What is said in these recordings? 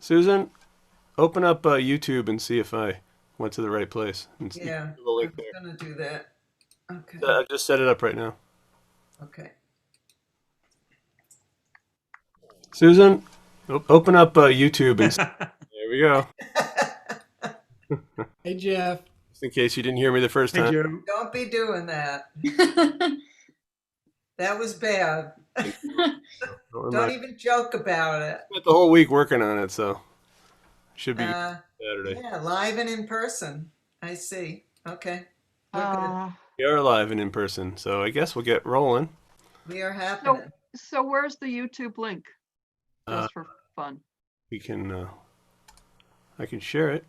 Susan, open up YouTube and see if I went to the right place. And you can Yeah, see the link I'm there. gonna do that. Okay, I've just set it up right now. okay. Susan, open up YouTube and there we go. Hey, Jeff. Just in case you didn't hear me the first Hey, time. Joe. Don't be doing that. That was bad. No, I'm Don't not. even joke about it. Spent the whole week working on it, so should be Uh, Saturday. yeah, live and in person. I see. Okay, we're good. Uh, We are live and in person, so I guess we'll get rolling. We are so, happening. so where's the YouTube link? Uh, Just for fun. we can. I can share it.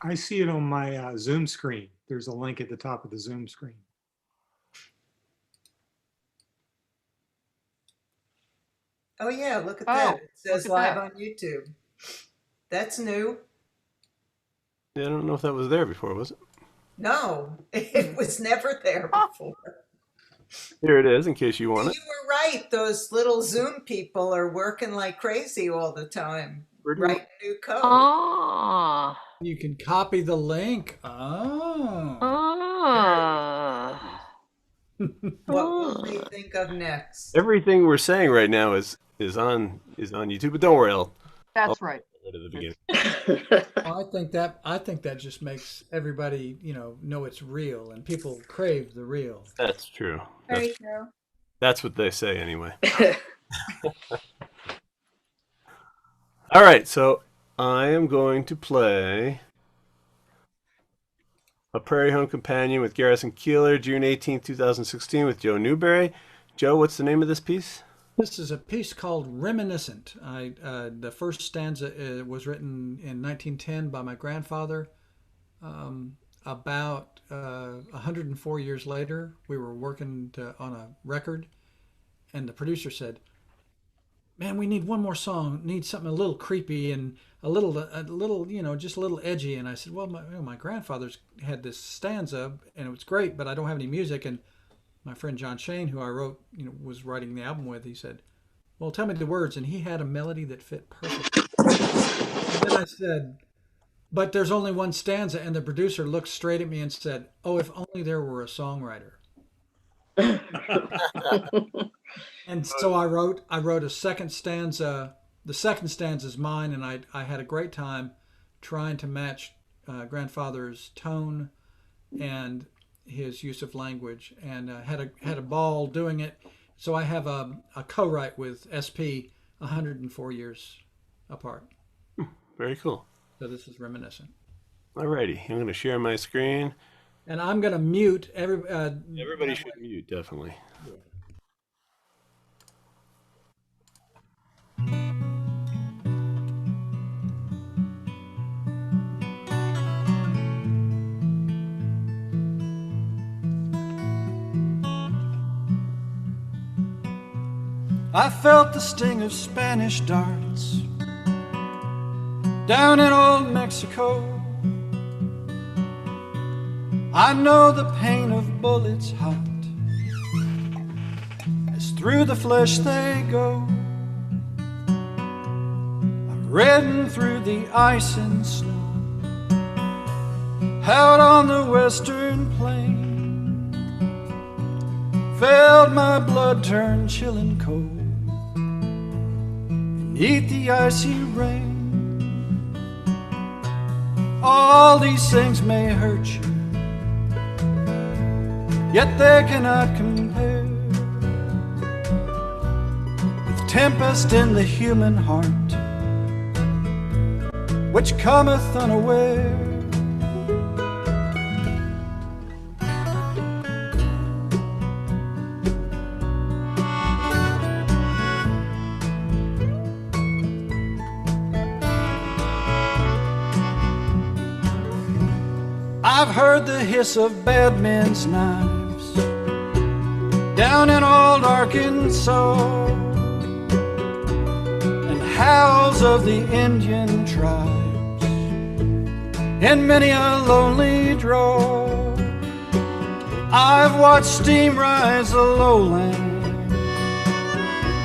I see it on my Zoom screen. There's a link at the top of the Zoom screen. Oh yeah, look at Oh, that. It says look at live that. on YouTube. That's new. Yeah, I don't know if that was there before, was it? No, it was never there before. Here it is, in case you want it. You were right. Those little Zoom people are working like crazy all the time, Pretty writing new code. Ah, You can copy the link. Oh. ah. What will they think of next? Everything we're saying right now is on YouTube, but don't worry, I'll That's right. get rid of the beginning. I think that just makes everybody, know it's real, and people crave the real. That's true. Very true. That's what they say anyway. All right, so I am going to play A Prairie Home Companion with Garrison Keillor, June 18th, 2016, with Joe Newberry. Joe, what's the name of this piece? This is a piece called Reminiscent. The first stanza was written in 1910 by my grandfather. About 104 years later, we were working on a record, and the producer said, "Man, we need one more song. Need something a little creepy and a little, just a little edgy." And I said, "Well, my grandfather's had this stanza, and it was great, but I don't have any music." And my friend John Shane, who I wrote, was writing the album with, he said, "Well, tell me the words." And he had a melody that fit perfectly. And then I said, "But there's only one stanza." And the producer looked straight at me and said, "Oh, if only there were a songwriter." And so I wrote a second stanza. The second stanza is mine, and I had a great time trying to match grandfather's tone and his use of language, and had a ball doing it. So I have a co-write with SP 104 years apart. Very cool. So this is Reminiscent. Alrighty, I'm going to share my screen. And I'm going to mute Everybody should mute, definitely. I felt the sting of Spanish darts down in old Mexico. I know the pain of bullets hot as through the flesh they go. I've ridden through the ice and snow out on the western plain. Felt my blood turn chill and cold beneath the icy rain. All these things may hurt you, yet they cannot compare with tempest in the human heart, which cometh unaware. I've heard the hiss of bad men's knives down in old Arkansas, and howls of the Indian tribes in many a lonely draw. I've watched steam rise the lowland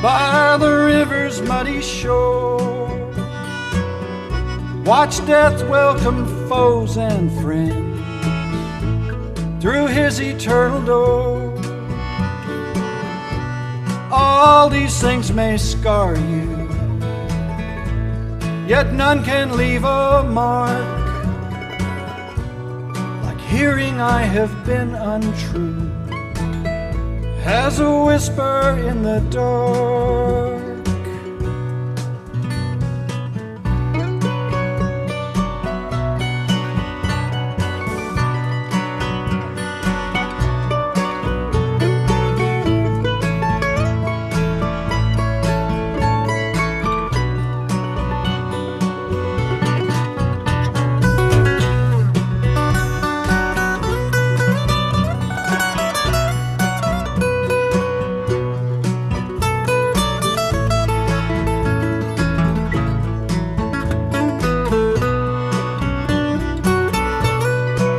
by the river's muddy shore, watch death welcome foes and friends through his eternal door. All these things may scar you, yet none can leave a mark. Like hearing I have been untrue, as a whisper in the dark.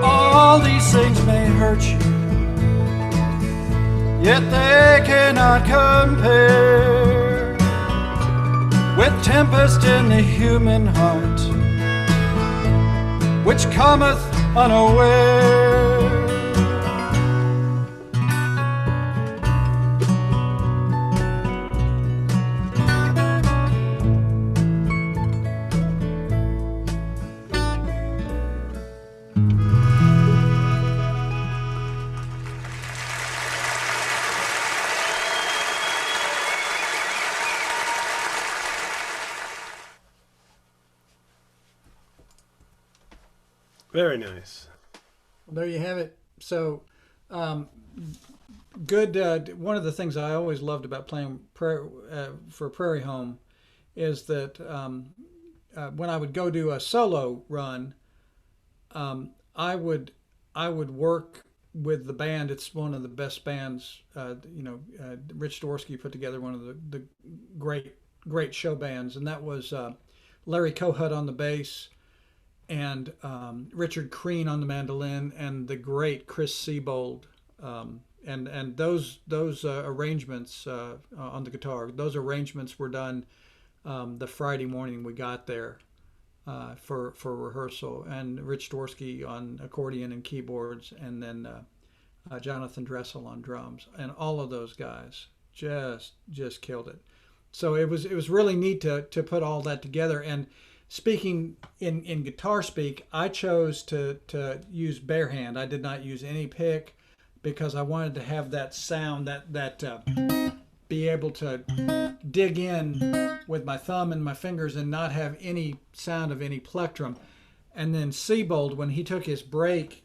All these things may hurt you, yet they cannot compare with tempest in the human heart, which cometh unaware. Very nice. Well, there you have it. So, good. One of the things I always loved about playing for Prairie Home is that when I would go do a solo run, I would work with the band. It's one of the best bands. Rich Dworsky put together one of the great show bands, and that was Larry Kohut on the bass, and Richard Crean on the mandolin, and the great Chris Siebold, and those arrangements on the guitar. Those arrangements were done the Friday morning we got there for rehearsal, and Rich Dworsky on accordion and keyboards, and then Jonathan Dressel on drums, and all of those guys just killed it. So it was really neat to put all that together. And speaking in guitar speak, I chose to use bare hand. I did not use any pick because I wanted to have that sound, that be able to dig in with my thumb and my fingers and not have any sound of any plectrum. And then Siebold, when he took his break,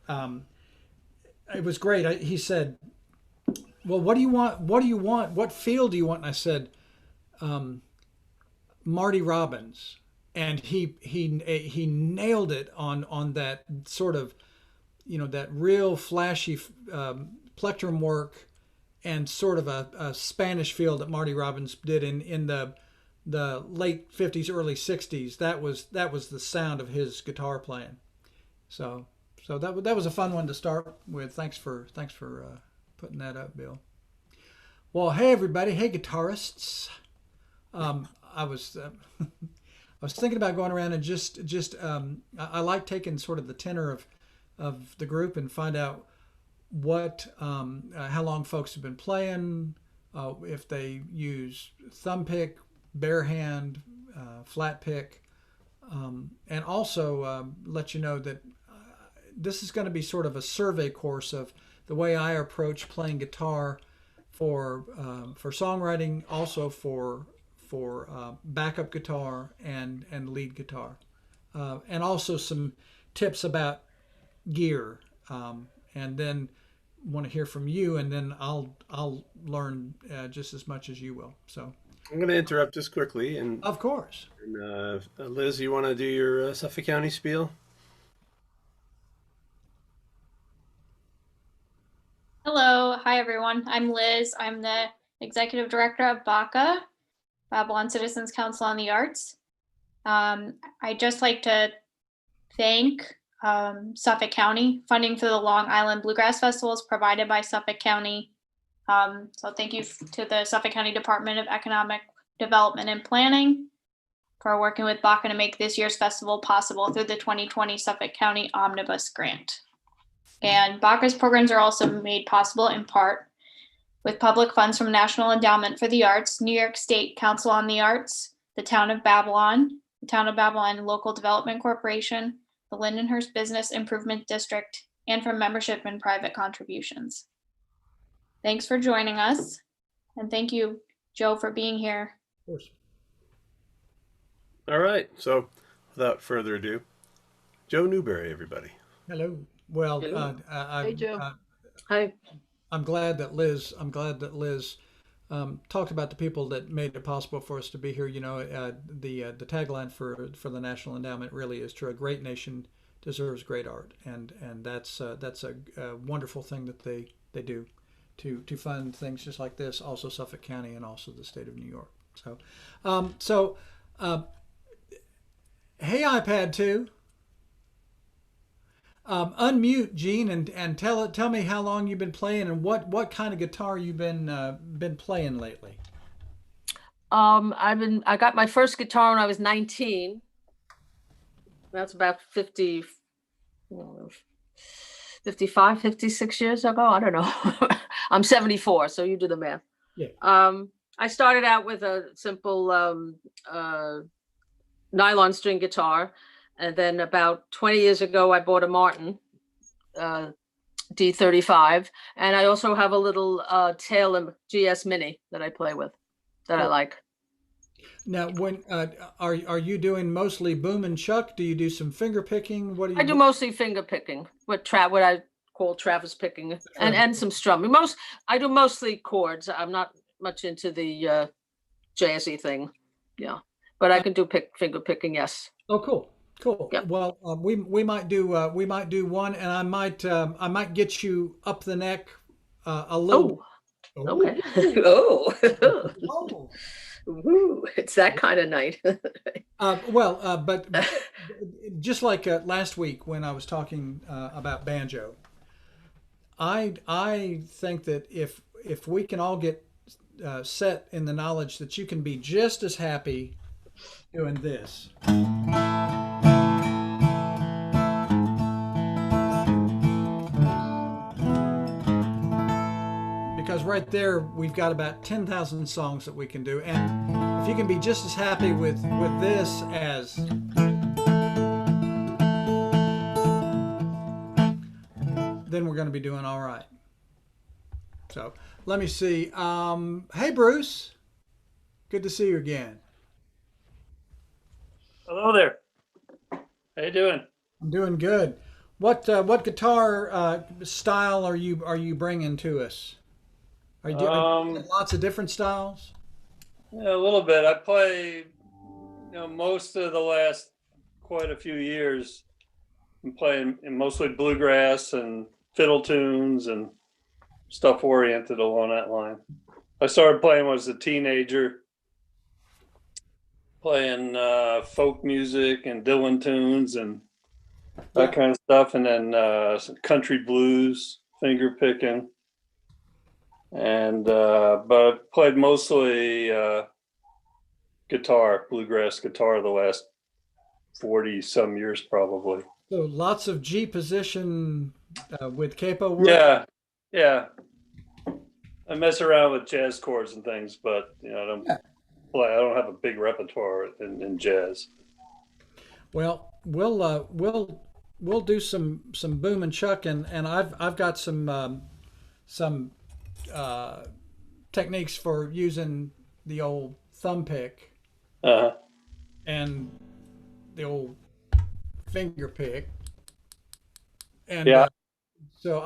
it was great. He said, "Well, what do you want? What do you want? What feel do you want?" And I said, "Marty Robbins." And he nailed it on that sort of, that real flashy plectrum work, and sort of a Spanish feel that Marty Robbins did in the late 50s, early 60s. That was the sound of his guitar playing. So that was a fun one to start with. Thanks for putting that up, Bill. Well, hey everybody, hey guitarists. I was thinking about going around and just I like taking sort of the tenor of the group and find out what how long folks have been playing, if they use thumb pick, bare hand, flat pick, and also let you know that this is going to be sort of a survey course of the way I approach playing guitar for songwriting, also for backup guitar and lead guitar, and also some tips about gear, and then want to hear from you, and then I'll learn just as much as you will. So I'm going to interrupt just quickly, and of course, Liz, you want to do your Suffolk County spiel? Hello, hi everyone. I'm Liz. I'm the executive director of BACA, Babylon Citizens Council on the Arts. I'd just like to thank Suffolk County. Funding for the Long Island Bluegrass Festival is provided by Suffolk County. So thank you to the Suffolk County Department of Economic Development and Planning. for working with Baca to make this year's festival possible through the 2020 Suffolk County Omnibus Grant. And Baca's programs are also made possible in part with public funds from National Endowment for the Arts, New York State Council on the Arts, the Town of Babylon Local Development Corporation, the Lindenhurst Business Improvement District, and from membership and private contributions. Thanks for joining us, and thank you, Joe, for being here. Of course. All right. So, without further ado, Joe Newberry, everybody. Hello. Well, Hello. Hey, Joe. Hi. I'm glad that Liz talked about the people that made it possible for us to be here. You know, the tagline for the National Endowment really is true. A great nation deserves great art, and that's a wonderful thing that they do to fund things just like this. Also, Suffolk County and also the state of New York. So, hey, iPad 2. Unmute, Gene, and tell me how long you've been playing and what kind of guitar you've been playing lately. I got my first guitar when I was 19. That's about 55, 56 years ago. I don't know. I'm 74, so you do the math. Yeah. I started out with a simple nylon string guitar. And then about 20 years ago, I bought a Martin D35. And I also have a little Taylor GS Mini that I play with that I like. Now, when are you doing mostly boom and chuck? Do you do some finger picking? What do you I do mostly finger picking, what I call Travis picking, and some strumming. I do mostly chords. I'm not much into the jazzy thing. Yeah, but I can do finger picking. Yes. Oh, cool. Cool. Yep. Well, we might do one, and I might get you up the neck a little. Oh. Okay. Oh. Oh. Ooh, it's that kind of night. But just like last week when I was talking about banjo, I think that if we can all get set in the knowledge that you can be just as happy doing this. Because right there, we've got about 10,000 songs that we can do. And if you can be just as happy with this as... then we're going to be doing all right. So let me see. Hey, Bruce. Good to see you again. Hello there. How you doing? I'm doing good. What guitar style are you bringing to us? Are you doing lots of different styles? Yeah, a little bit. I play, most of the last quite a few years. I'm playing mostly bluegrass and fiddle tunes and stuff oriented along that line. I started playing when I was a teenager, playing folk music and Dylan tunes and that kind of stuff, and then some country blues, finger picking. And but I've played mostly guitar, bluegrass guitar, the last 40 some years probably. So lots of G position with capo work. Yeah. I mess around with jazz chords and things, but I don't play. I don't have a big repertoire in jazz. Well, we'll do some boom and chuck, and I've got some techniques for using the old thumb pick and the old finger pick, and so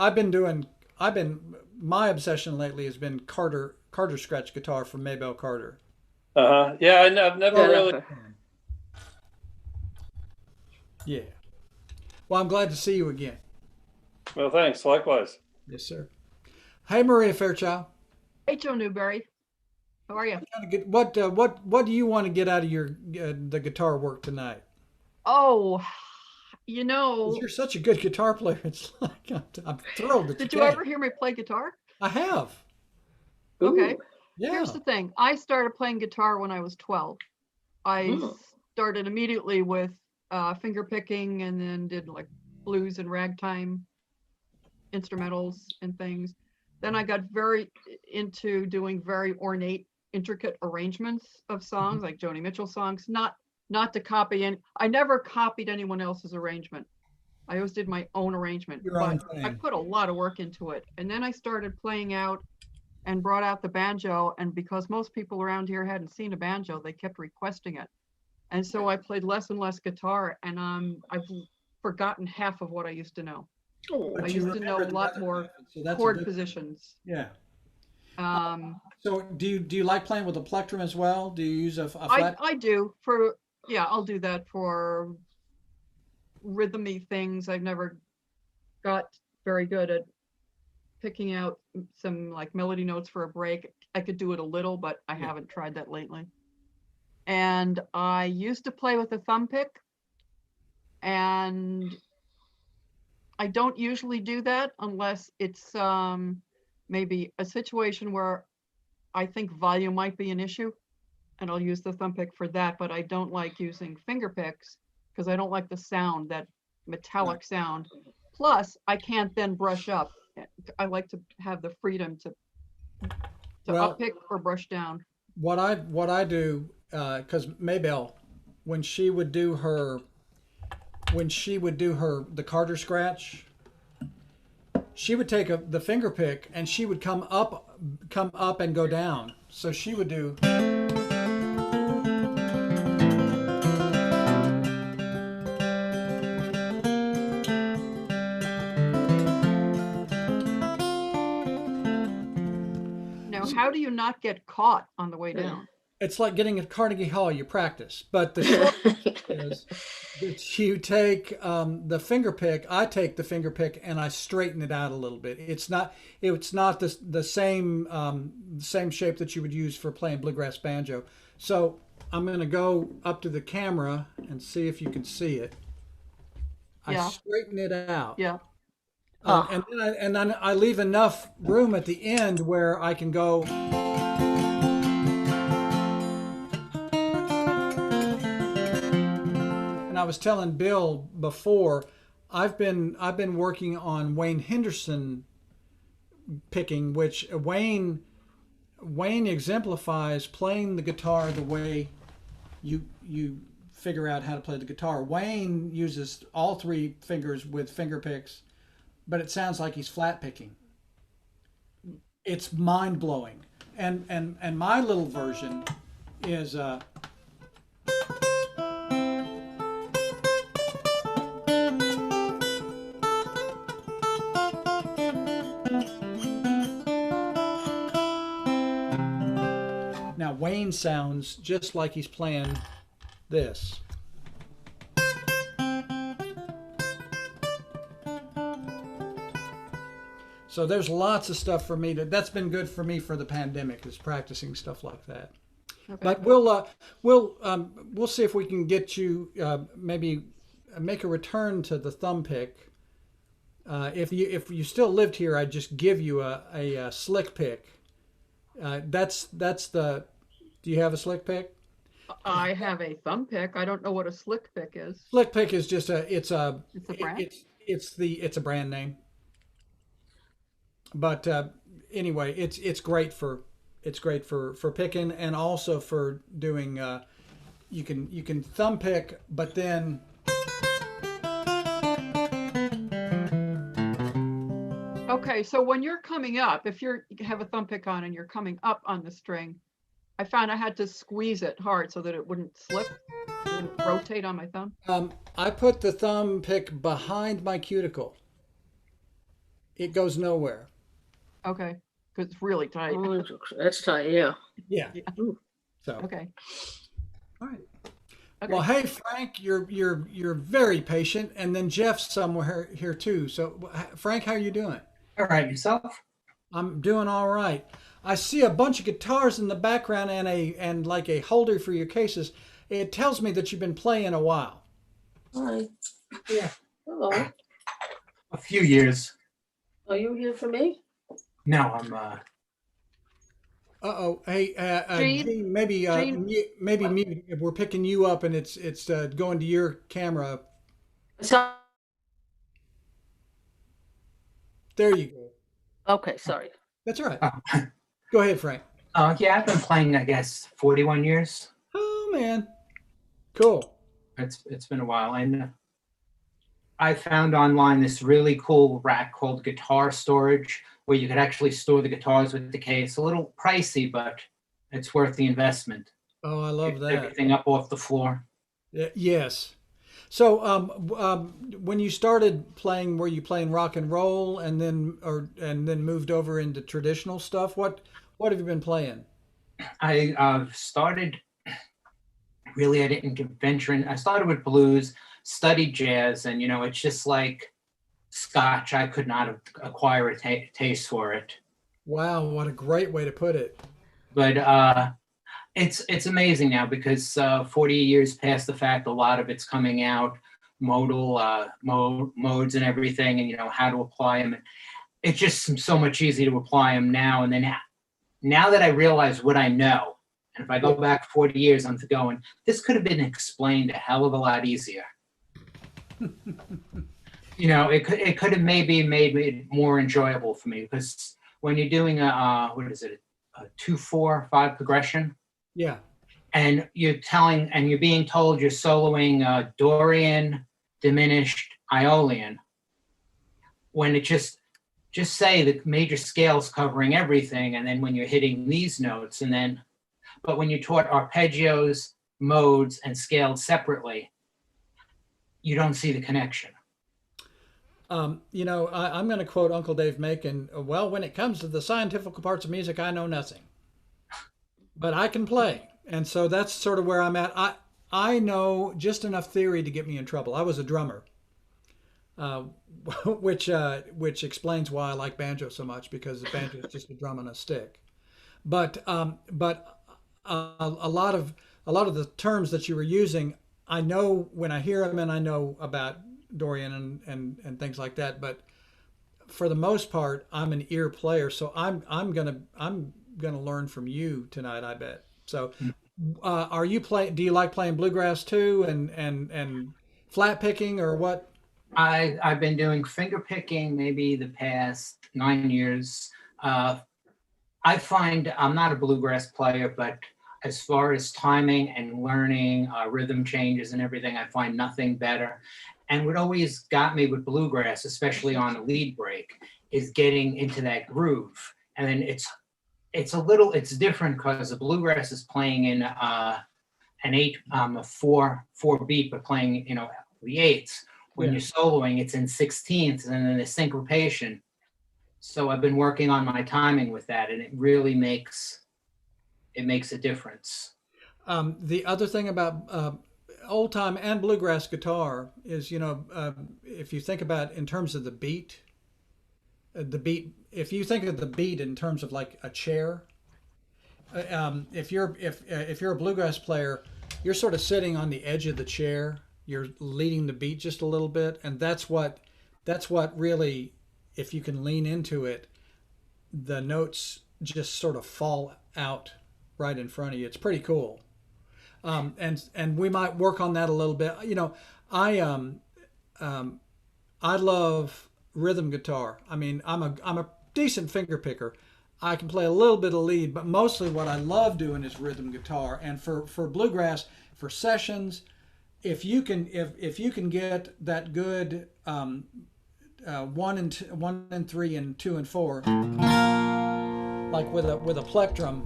my obsession lately has been Carter scratch guitar from Maybelle Carter. Yeah, I've never really. Yeah. Well, I'm glad to see you again. Well, thanks. Likewise. Yes, sir. Hey, Maria Fairchild. Hey, Joe Newberry. How are you? What do you want to get out of your the guitar work tonight? Oh, you're such a good guitar player. It's like I'm thrilled that did you ever hear me play guitar? I have. Okay. Yeah. Here's the thing. I started playing guitar when I was 12. I started immediately with finger picking, and then did like blues and ragtime instrumentals and things. Then I got very into doing very ornate, intricate arrangements of songs, like Joni Mitchell songs, not to copy, and I never copied anyone else's arrangement. I always did my own arrangement, Your own but I thing. put a lot of work into it. And then I started playing out and brought out the banjo. And because most people around here hadn't seen a banjo, they kept requesting it. And so I played less and less guitar, and I've forgotten half of what I used to know. Oh, I But you used to know remember a the lot other more methods, so that's a chord good- positions. Yeah. Um, So do you like playing with a plectrum as well? Do you use a flat? I do for, yeah, I'll do that for rhythmy things. I've never got very good at picking out some like melody notes for a break. I could do it a little, but I Yeah. haven't tried that lately. And I used to play with a thumb pick, and I don't usually do that unless it's maybe a situation where I think volume might be an issue, and I'll use the thumb pick for that. But I don't like using finger picks because I don't like the sound, that metallic sound. Plus, I can't then brush up. I like to have the freedom to Well, up pick or brush down. what I do, because Maybelle, when she would do her the Carter scratch, she would take the finger pick and she would come up and go down. So she would do. Now, how do you not get caught on the way down? It's like getting at Carnegie Hall. You practice, but the short is that you take the finger pick. I take the finger pick and I straighten it out a little bit. It's not the same shape that you would use for playing bluegrass banjo. So I'm going to go up to the camera and see if you can see it. I Yeah. straighten it out. Yeah. And then I leave enough room at the end where I can go. And I was telling Bill before, I've been working on Wayne Henderson picking, which Wayne exemplifies playing the guitar the way you figure out how to play the guitar. Wayne uses all three fingers with finger picks, but it sounds like he's flat picking. It's mind blowing. And my little version is now Wayne sounds just like he's playing this. So there's lots of stuff for me that's been good for me for the pandemic, is practicing stuff like that. Okay. But we'll see if we can get you maybe make a return to the thumb pick. If you still lived here, I'd just give you a slick pick. That's the. Do you have a slick pick? I have a thumb pick. I don't know what a slick pick is. Slick pick is just it's a brand? it's a brand name. But anyway, it's great for picking, and also for doing. You can thumb pick, but then. Okay, so when you're coming up, if you have a thumb pick on and you're coming up on the string, I found I had to squeeze it hard so that it wouldn't slip, it wouldn't rotate on my thumb. I put the thumb pick behind my cuticle. It goes nowhere. Okay, because it's really tight. Oh, that's tight, yeah. Yeah. Yeah. So. Okay. All right. Okay. Well, hey Frank, you're very patient, and then Jeff's somewhere here too. So, Frank, how are you doing? All right, yourself? I'm doing all right. I see a bunch of guitars in the background and like a holder for your cases. It tells me that you've been playing a while. Hi. Yeah, Hello. a few years. Are you here for me? No, Uh-oh. Hey, Gene? Gene, maybe Gene? maybe mute. If we're picking you up and it's going to your camera. So, There you go. okay, sorry. That's all right. Oh, Go ahead, Frank. yeah, I've been playing, I guess, 41 years. Oh man, cool. It's been a while. And I found online this really cool rack called Guitar Storage, where you could actually store the guitars with the case. A little pricey, but it's worth the investment. Oh, I love Gets that. everything up off the floor. Yes. So, when you started playing, were you playing rock and roll and then moved over into traditional stuff? What have you been playing? I started, really, I didn't venture in. I started with blues, studied jazz, and, it's just like Scotch. I could not acquire a taste for it. Wow, what a great way to put it. But it's amazing now because 40 years past the fact, a lot of it's coming out, modal modes and everything, and how to apply them. It's just so much easier to apply them now. And then now that I realize what I know, and if I go back 40 years, I'm going, this could have been explained a hell of a lot easier. It could have maybe made it more enjoyable for me, because when you're doing a 2-4-5 progression, Yeah. and you're being told you're soloing Dorian, diminished, Aeolian, when it just say the major scales covering everything, and then when you're hitting these notes, but when you're taught arpeggios, modes, and scaled separately, you don't see the connection. I'm going to quote Uncle Dave Macon. Well, when it comes to the scientific parts of music, I know nothing, but I can play. And so that's sort of where I'm at. I know just enough theory to get me in trouble. I was a drummer, which explains why I like banjo so much, because the banjo is just a drum on a stick. But a lot of the terms that you were using, I know when I hear them, and I know about Dorian and things like that. But for the most part, I'm an ear player, so I'm gonna learn from you tonight, I bet. So, do you like playing bluegrass too, and flat picking, or what? I've been doing finger picking maybe the past 9 years. I find I'm not a bluegrass player, but as far as timing and learning rhythm changes and everything, I find nothing better. And what always got me with bluegrass, especially on a lead break, is getting into that groove. And then it's different because the bluegrass is playing in a 4 beat, but playing the eighths. When you're soloing, it's in 16ths, and then the syncopation. So I've been working on my timing with that, and it really makes a difference. The other thing about old time and bluegrass guitar is, if you think about in terms of the beat, if you think of the beat in terms of like a chair, if you're a bluegrass player, you're sort of sitting on the edge of the chair. You're leading the beat just a little bit, and that's what really, if you can lean into it, the notes just sort of fall out right in front of you. It's pretty cool. And we might work on that a little bit. I love rhythm guitar. I mean, I'm a decent finger picker. I can play a little bit of lead, but mostly what I love doing is rhythm guitar. And for bluegrass, for sessions, if you can get that good 1 and 3 and 2 and 4, like with a plectrum.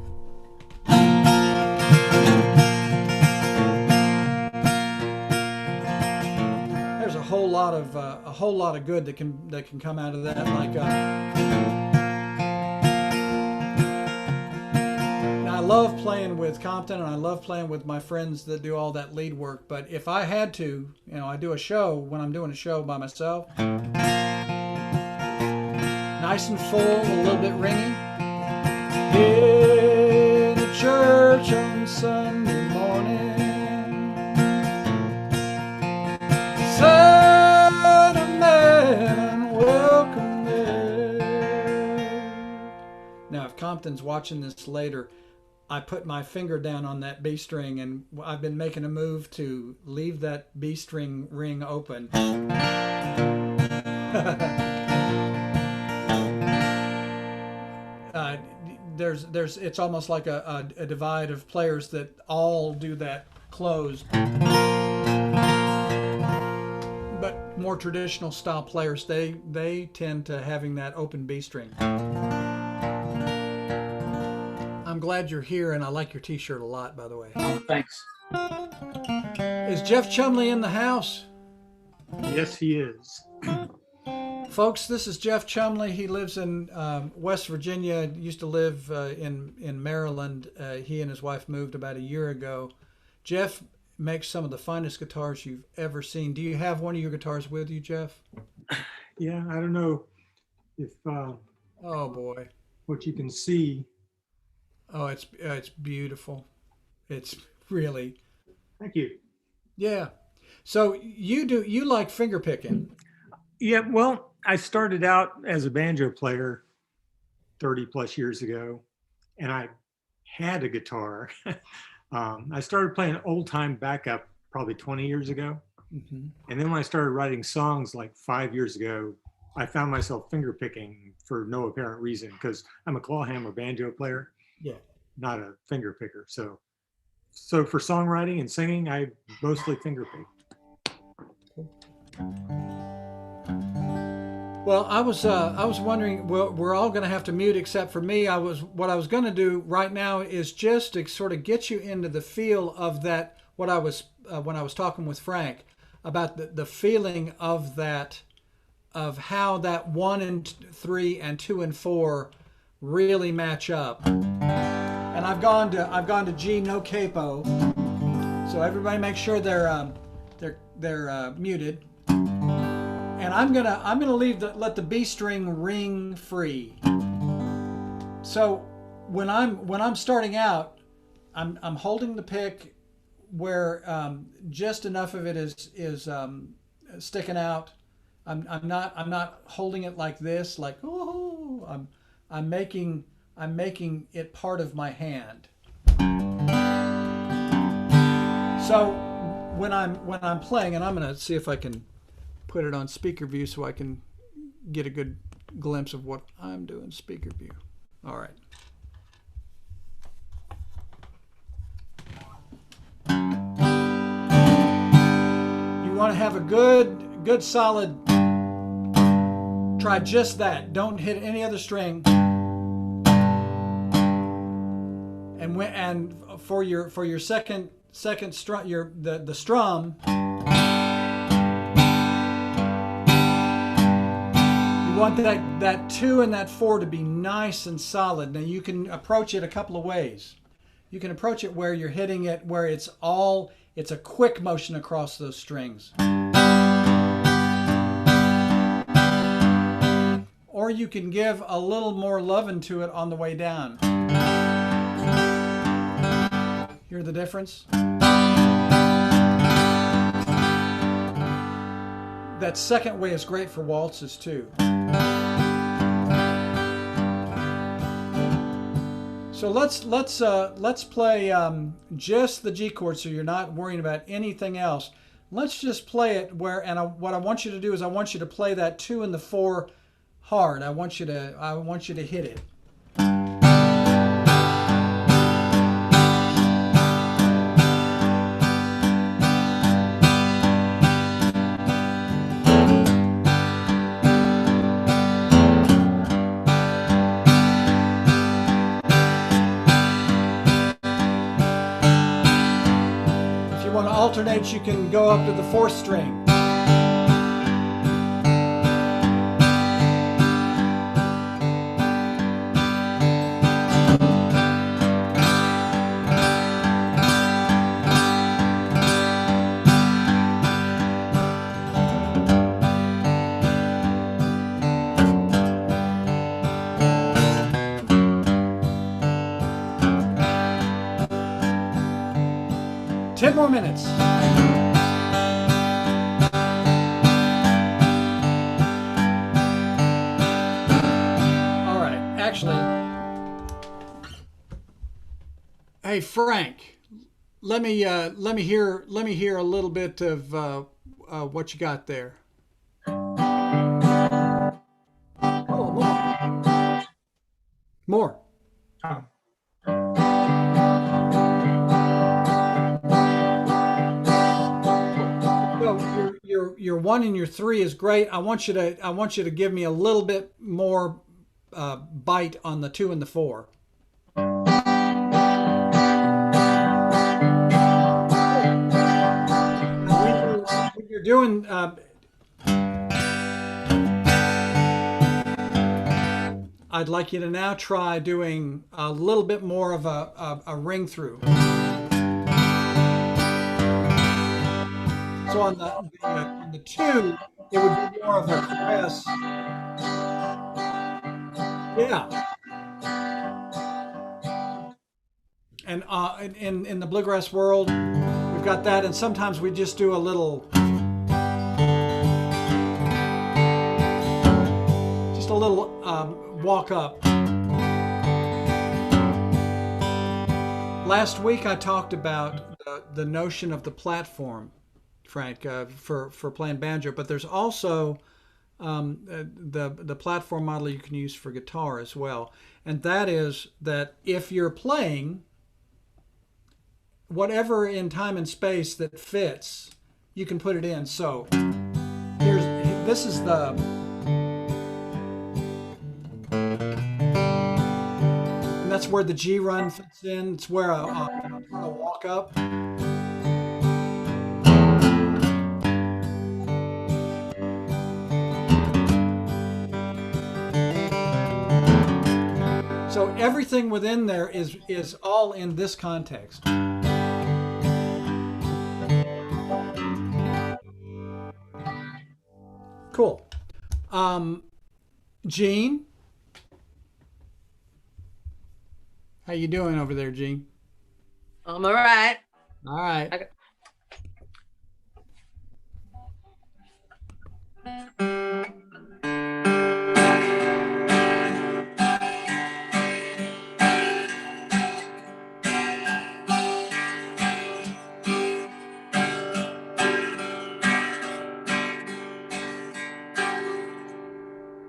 There's a whole lot of good that can come out of that. Now I love playing with Compton, and I love playing with my friends that do all that lead work. But if I had to, I do a show when I'm doing a show by myself, nice and full, a little bit ringy. In a church on Sunday morning, son of man, welcome there. Now, if Compton's watching this later, I put my finger down on that B string, and I've been making a move to leave that B string ring open. It's almost like a divide of players that all do that closed. But more traditional style players, they tend to having that open B string. I'm glad you're here, and I like your t-shirt a lot, by the way. Oh, thanks. Is Jeff Chumley in the house? Yes, he is. Folks, this is Jeff Chumley. He lives in West Virginia, used to live in Maryland. He and his wife moved about a year ago. Jeff makes some of the finest guitars you've ever seen. Do you have one of your guitars with you, Jeff? Yeah, I don't know if oh boy, what you can see. Oh, it's beautiful. It's really. Thank you. Yeah. So you like finger picking? Yeah, well, I started out as a banjo player 30 plus years ago, and I had a guitar. I started playing old time backup probably 20 years ago. Mm-hmm. And then when I started writing songs like 5 years ago, I found myself finger picking for no apparent reason, because I'm a clawhammer banjo player, not a finger picker. So for songwriting and singing, I mostly finger pick. Well, I was wondering. Well, we're all going to have to mute except for me. What I was going to do right now is just to sort of get you into the feel of that. What I was when I was talking with Frank about the feeling of that, of how that 1 and 3 and 2 and 4 really match up. And I've gone to G no capo. So everybody make sure they're muted. And I'm gonna let the B string ring free. So when I'm starting out, I'm holding the pick where just enough of it is sticking out. I'm not holding it like this, like oh. I'm making it part of my hand. So when I'm playing, and I'm gonna see if I can put it on speaker view so I can get a good glimpse of what I'm doing. Speaker view. All right. You want to have a good solid. Try just that. Don't hit any other string. And for your second strum, the strum. You want that 2 and that 4 to be nice and solid. Now you can approach it a couple of ways. You can approach it where you're hitting it where it's a quick motion across those strings. Or you can give a little more loving to it on the way down. Hear the difference? That second way is great for waltzes too. So let's play just the G chord, so you're not worrying about anything else. Let's just play it what I want you to do is I want you to play that 2 and the 4 hard. I want you to hit it. Alternate, you can go up to the 4th string. More minutes. All right, actually, Hey Frank, let me hear a little bit of what you got there. Oh, more. Oh. So your one and your three is great. I want you to give me a little bit more bite on the two and the four. When you're doing, I'd like you to now try doing a little bit more of a ring through. So on the two, it would be more of a caress. Yeah. And in the bluegrass world, we've got that, and sometimes we just do a little, just a little walk up. Last week I talked about the notion of the platform, Frank, for playing banjo, but there's also the platform model you can use for guitar as well, and that is that if you're playing whatever in time and space that fits, you can put it in. So this is the, and that's where the G run fits in. It's where a walk up. So everything within there is all in this context. Cool. Gene, how you doing over there, Gene? I'm all right. All right.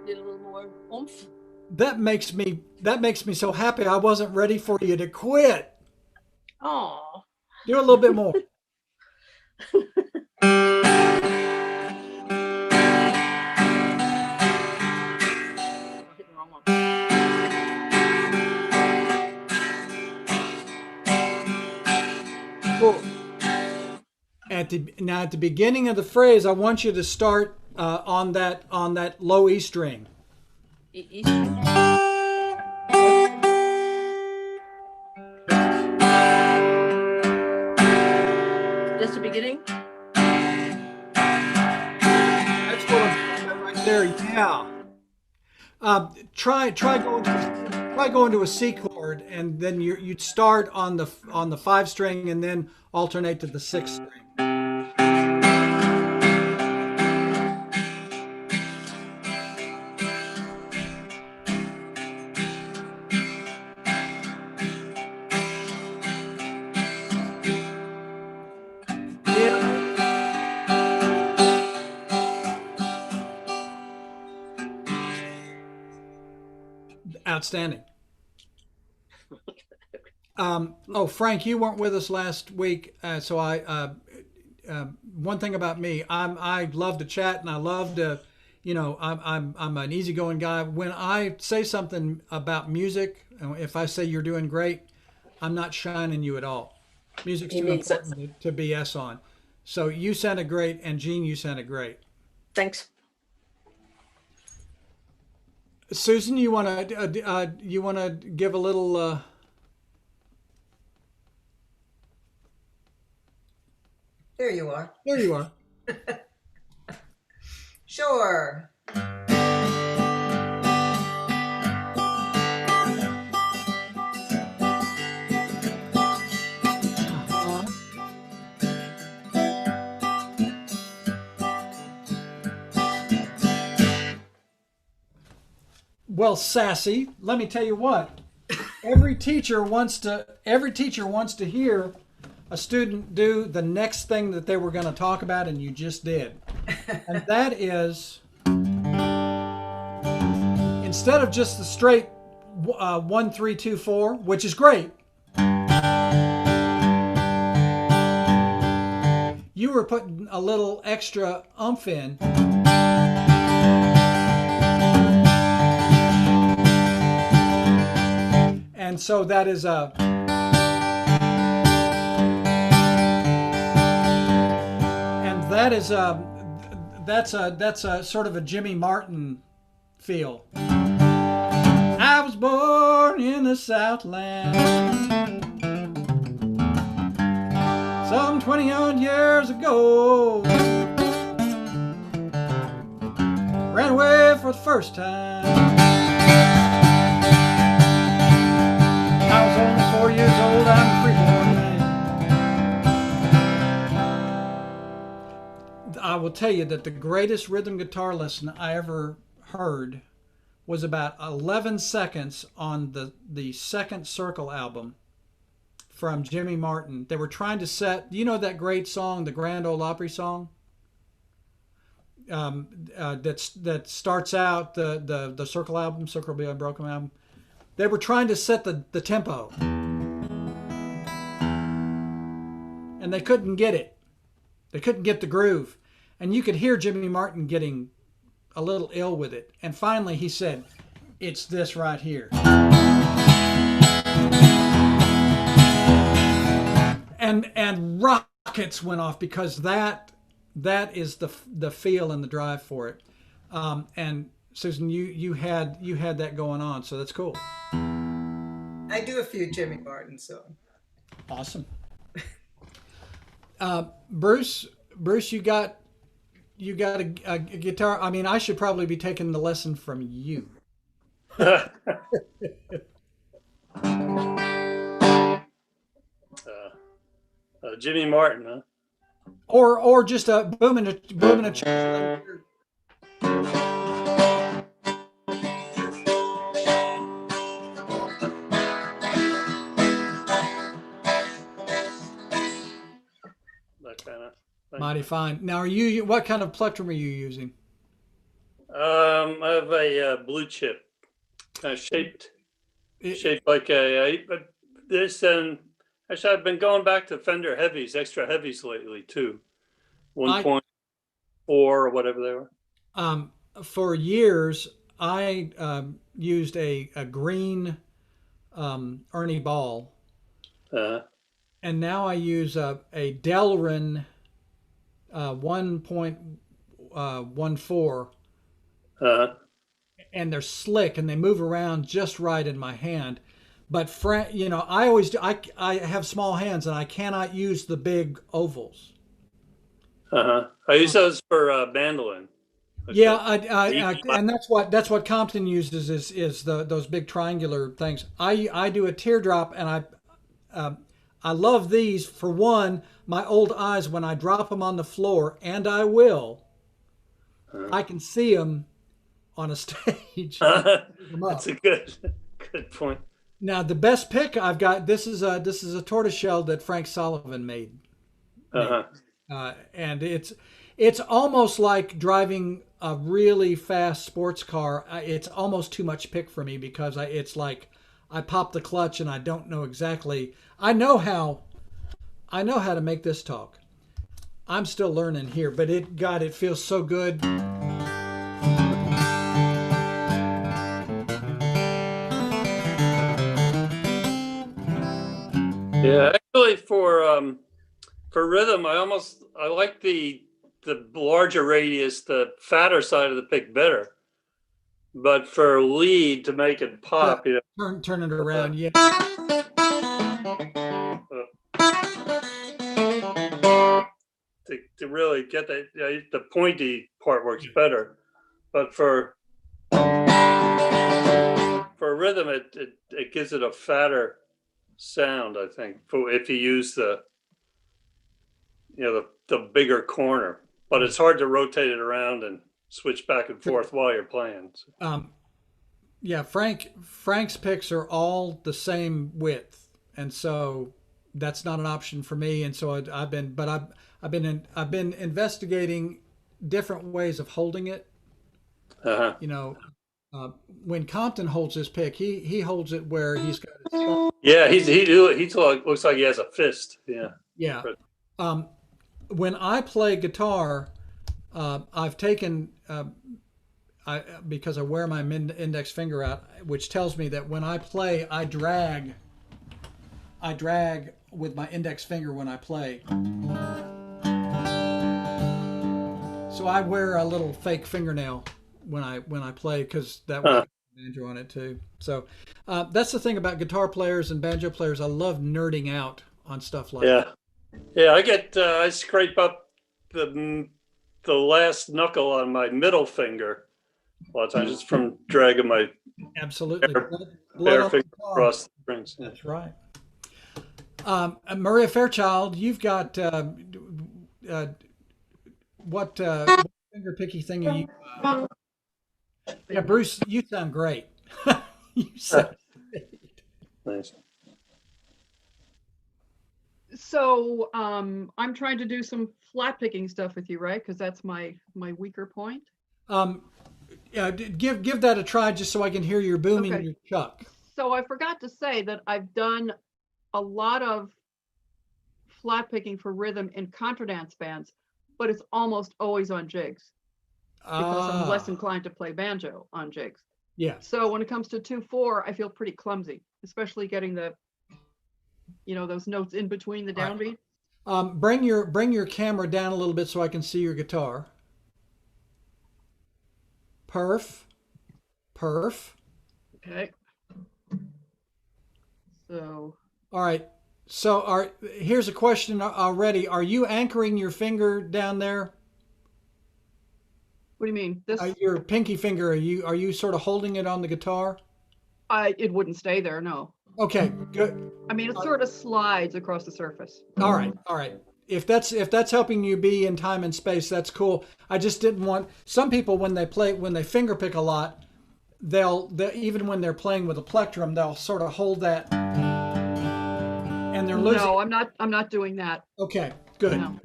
Need a little more oomph. That makes me so happy. I wasn't ready for you to quit. Oh. Do a little bit more. Cool. At the beginning of the phrase, I want you to start on that low E string. E Just the beginning. That's what I'm doing right there. Yeah. Try going to a C chord, and then you'd start on the 5 string, and then alternate to the 6 string. Outstanding. Oh, Frank, you weren't with us last week, so one thing about me, I love to chat, and I love to, I'm an easygoing guy. When I say something about music, if I say you're doing great, I'm not shining you at all. Music's too important to BS on. So you sounded great, and Gene, you sounded great. Thanks. Susan, you wanna give a little? There you are. There you are. Sure. Well, Sassy, let me tell you what. every teacher wants to hear a student do the next thing that they were going to talk about, and you just did. And that is, instead of just the straight 1, 3, 2, 4, which is great, you were putting a little extra oomph in. And so that is that's a sort of a Jimmy Martin feel. I was born in the Southland some 20 odd years ago. Ran away for the first time. I was only 4 years old. I'm a freeborn man. I will tell you that the greatest rhythm guitar lesson I ever heard was about 11 seconds on the Second Circle album from Jimmy Martin. They were trying to set, you know, that great song, the Grand Ole Opry song, that starts out the Circle album, Circle Be Unbroken album. They were trying to set the tempo, and they couldn't get it. They couldn't get the groove, and you could hear Jimmy Martin getting a little ill with it. And finally, he said, "It's this right here." And rockets went off, because that is the feel and the drive for it. And Susan, you had that going on, so that's cool. I do a few Jimmy Martin songs. Awesome. Bruce, you got a guitar. I mean, I should probably be taking the lesson from you. Jimmy Martin, huh? Or just a booming a church. That kind of thing. Mighty fine. Now, what kind of plectrum are you using? I have a blue chip, shaped like but this and actually I've been going back to Fender heavies, extra heavies lately too. 1.4 or whatever they were. For years, I used a green Ernie Ball, and now I use a Delrin 1.14. And they're slick and they move around just right in my hand. But I always do. I have small hands and I cannot use the big ovals. I use those for mandolin. Yeah, and that's what Compton uses is those big triangular things. I do a teardrop, and I love these. For one, my old eyes, when I drop them on the floor, and I will, I can see them on a stage. That's a good point. Now, the best pick I've got, this is a tortoiseshell that Frank Sullivan made. And it's almost like driving a really fast sports car. It's almost too much pick for me, because it's like I pop the clutch and I don't know exactly. I know how to make this talk. I'm still learning here, but it feels so good. Yeah, actually for rhythm, I like the larger radius, the fatter side of the pick better. But for lead, to make it pop, turn it around, yeah. To really get that, the pointy part works better. But for rhythm, it gives it a fatter sound, I think, if you use the bigger corner. But it's hard to rotate it around and switch back and forth while you're playing. Yeah, Frank's picks are all the same width, and so that's not an option for me. And so I've been investigating different ways of holding it. Uh-huh. You know, uh, when Compton holds his pick, he holds it where he's got his thumb. Yeah, looks like he has a fist. Yeah. Yeah. When I play guitar, I've taken because I wear my index finger out, which tells me that when I play, I drag with my index finger when I play. So I wear a little fake fingernail when I play, because that way I can banjo on it too. So that's the thing about guitar players and banjo players. I love nerding out on stuff like that. Yeah, I scrape up the last knuckle on my middle finger a lot of times, just from dragging my absolutely bare finger across the strings. That's right. Maria Fairchild, you've got what finger picky thing are you? Yeah, Bruce, you sound great. You sound great. Nice. So I'm trying to do some flat picking stuff with you, right? Because that's my weaker point. Yeah, give that a try just so I can hear your booming Okay. your chuck. So I forgot to say that I've done a lot of flat picking for rhythm in contradance bands, but it's almost always on jigs because I'm less inclined to play banjo on jigs. Yeah. So when it comes to 2/4, I feel pretty clumsy, especially getting those notes in between the downbeat. Bring your camera down a little bit so I can see your guitar. Perf. Okay. So. All right. So here's a question already. Are you anchoring your finger down there? What do you mean? This? Your pinky finger. Are you sort of holding it on the guitar? It wouldn't stay there. No. Okay. Good. I mean, it sort of slides across the surface. All right. If that's helping you be in time and space, that's cool. I just didn't want some people when they finger pick a lot, they'll even when they're playing with a plectrum, they'll sort of hold that, and they're losing. No, I'm not doing that. Okay, good. No.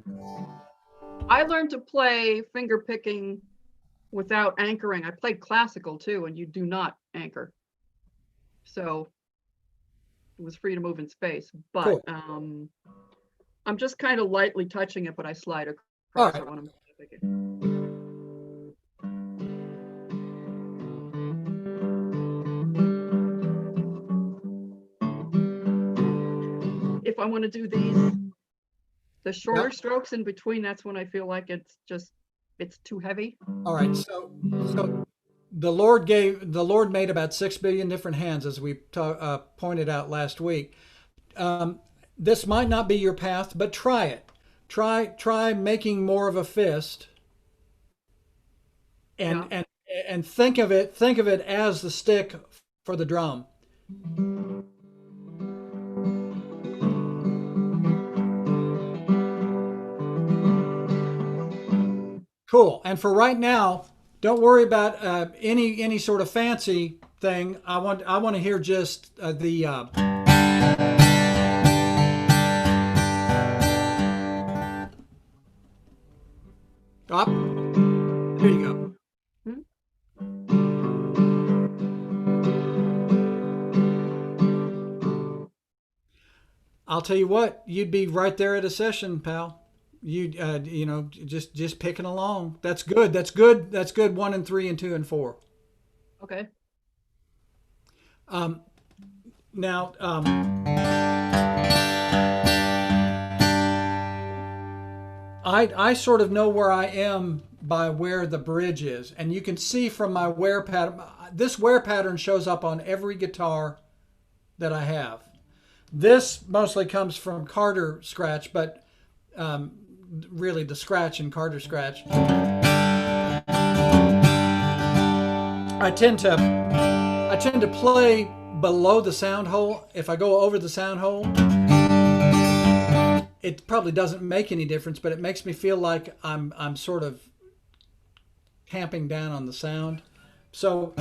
I learned to play finger picking without anchoring. I played classical too, and you do not anchor. So it was free to move in space, but cool. I'm just kind of lightly touching it, but I slide across it when I'm picking. If I want to do the shorter strokes in between, that's when I feel like it's too heavy. All right, so the Lord made about 6 billion different hands, as we pointed out last week. This might not be your path, but try it. Try making more of a fist, and think of it as the stick for the drum. Cool. And for right now, don't worry about any sort of fancy thing. I want to hear just the. Up. There you go. I'll tell you what, you'd be right there at a session, pal. You just picking along. That's good. That's good. 1 and 3 and 2 and 4. Okay. Now, I sort of know where I am by where the bridge is, and you can see from my wear pattern. This wear pattern shows up on every guitar that I have. This mostly comes from Carter scratch, but really the scratch and Carter scratch. I tend to play below the sound hole. If I go over the sound hole, it probably doesn't make any difference, but it makes me feel like I'm sort of tamping down on the sound. So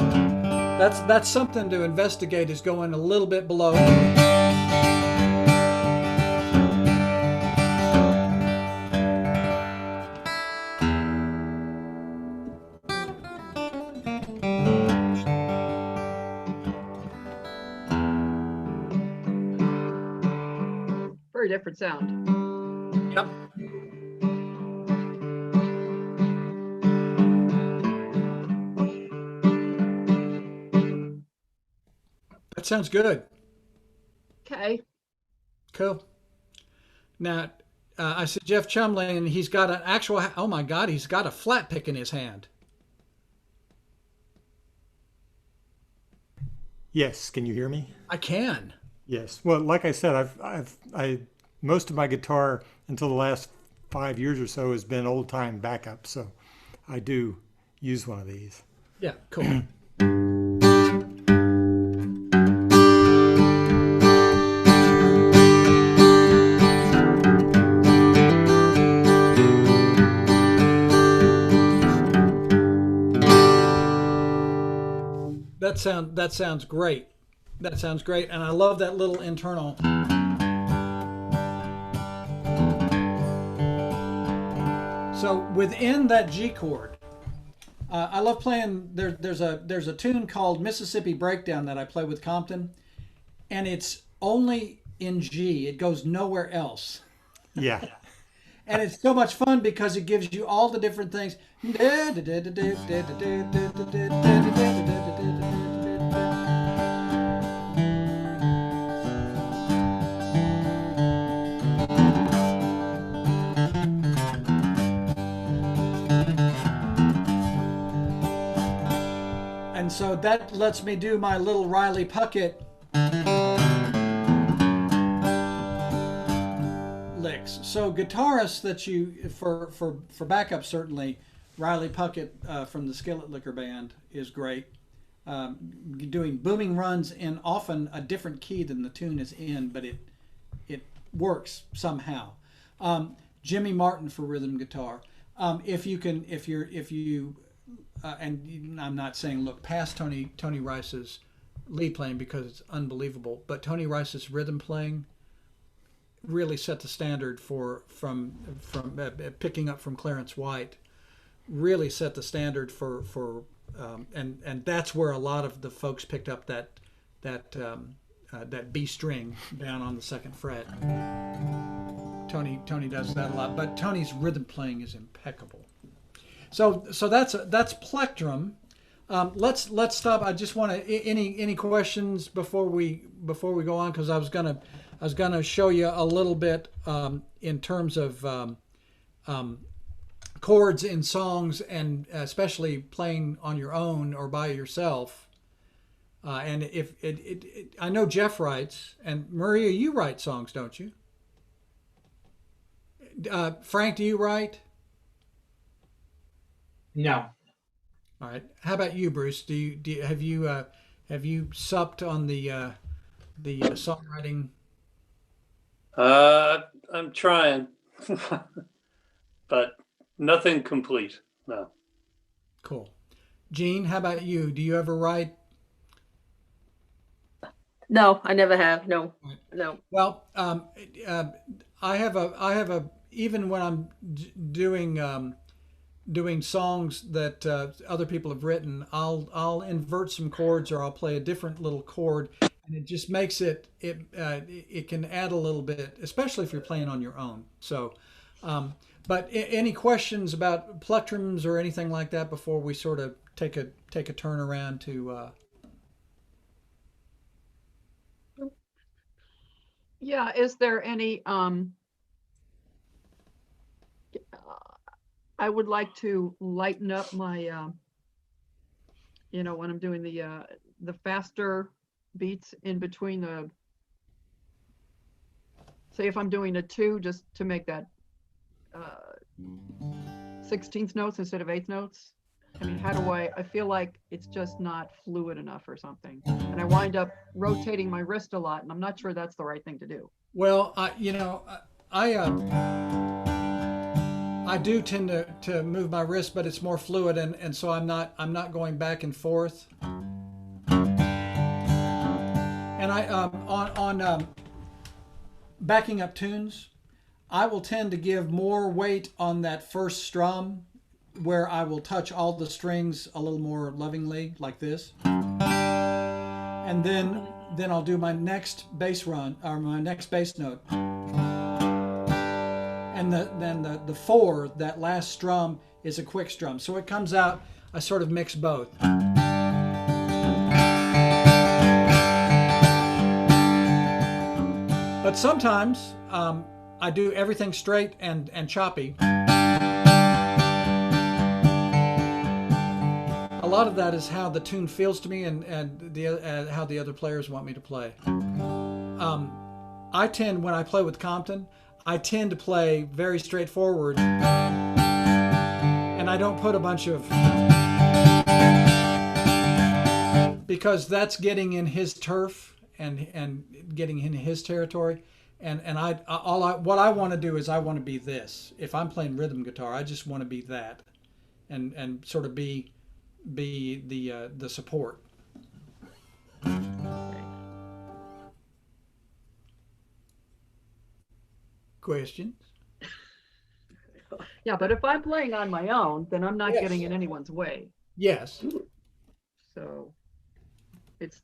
That's something to investigate, is going a little bit below. Very different sound. Yep. That sounds good. Okay. Cool. Now, I said Jeff Chumley, and he's got an actual, oh my God, he's got a flat pick in his hand. Yes, can you hear me? I can. Yes. Well, like I said, I most of my guitar until the last 5 years or so has been old time backup. So I do use one of these. Yeah, cool. That sounds great. That sounds great, and I love that little internal. So within that G chord, I love playing. There's a tune called Mississippi Breakdown that I play with Compton, and it's only in G. It goes nowhere else. Yeah. And it's so much fun because it gives you all the different things. And so that lets me do my little Riley Puckett licks. So guitarists that you, for backup certainly, Riley Puckett from the Skillet Liquor Band is great. Doing booming runs in often a different key than the tune is in, but it works somehow. Jimmy Martin for rhythm guitar. If you and I'm not saying look past Tony Rice's lead playing because it's unbelievable, but Tony Rice's rhythm playing really set the standard from picking up from Clarence White. Really set the standard for and that's where a lot of the folks picked up that B string down on the second fret. Tony does that a lot, but Tony's rhythm playing is impeccable. So that's plectrum. Let's stop. I just want to any questions before we go on, because I was gonna show you a little bit in terms of chords in songs, and especially playing on your own or by yourself. And if I know Jeff writes, and Maria, you write songs, don't you? Frank, do you write? No. All right. How about you, Bruce? Have you supped on the songwriting? I'm trying, but nothing complete. No. Cool. Gene, how about you? Do you ever write? No, I never have. No, no. Well, I have a even when I'm doing songs that other people have written, I'll invert some chords, or I'll play a different little chord, and it just makes it can add a little bit, especially if you're playing on your own. So, but any questions about plectrums or anything like that before we sort of take a turn around to? Yeah, is there any I would like to lighten up my when I'm doing the faster beats in between the, say if I'm doing a 2, just to make that 16th notes instead of 8th notes. I mean, how do I feel like it's just not fluid enough or something, and I wind up rotating my wrist a lot, and I'm not sure that's the right thing to do. Well, I do tend to move my wrist, but it's more fluid, and so I'm not going back and forth. And I on backing up tunes, I will tend to give more weight on that first strum, where I will touch all the strings a little more lovingly, like this, and then I'll do my next bass run or my next bass note, and then the four, that last strum, is a quick strum, so it comes out. I sort of mix both. But sometimes I do everything straight and choppy. A lot of that is how the tune feels to me and how the other players want me to play. I tend, when I play with Compton, I tend to play very straightforward, and I don't put a bunch of, because that's getting in his turf and getting in his territory. And what I want to do is I want to be this. If I'm playing rhythm guitar, I just want to be that, and sort of be the support. Questions? Yeah, but if I'm playing on my own, then I'm not getting in anyone's way. Yes. So it's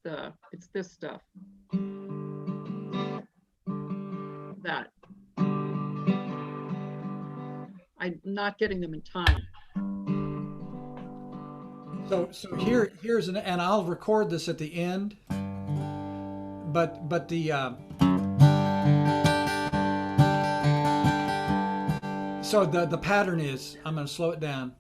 this stuff. That I'm not getting them in time. So here's and I'll record this at the end. But the so the pattern is, I'm going to slow it down.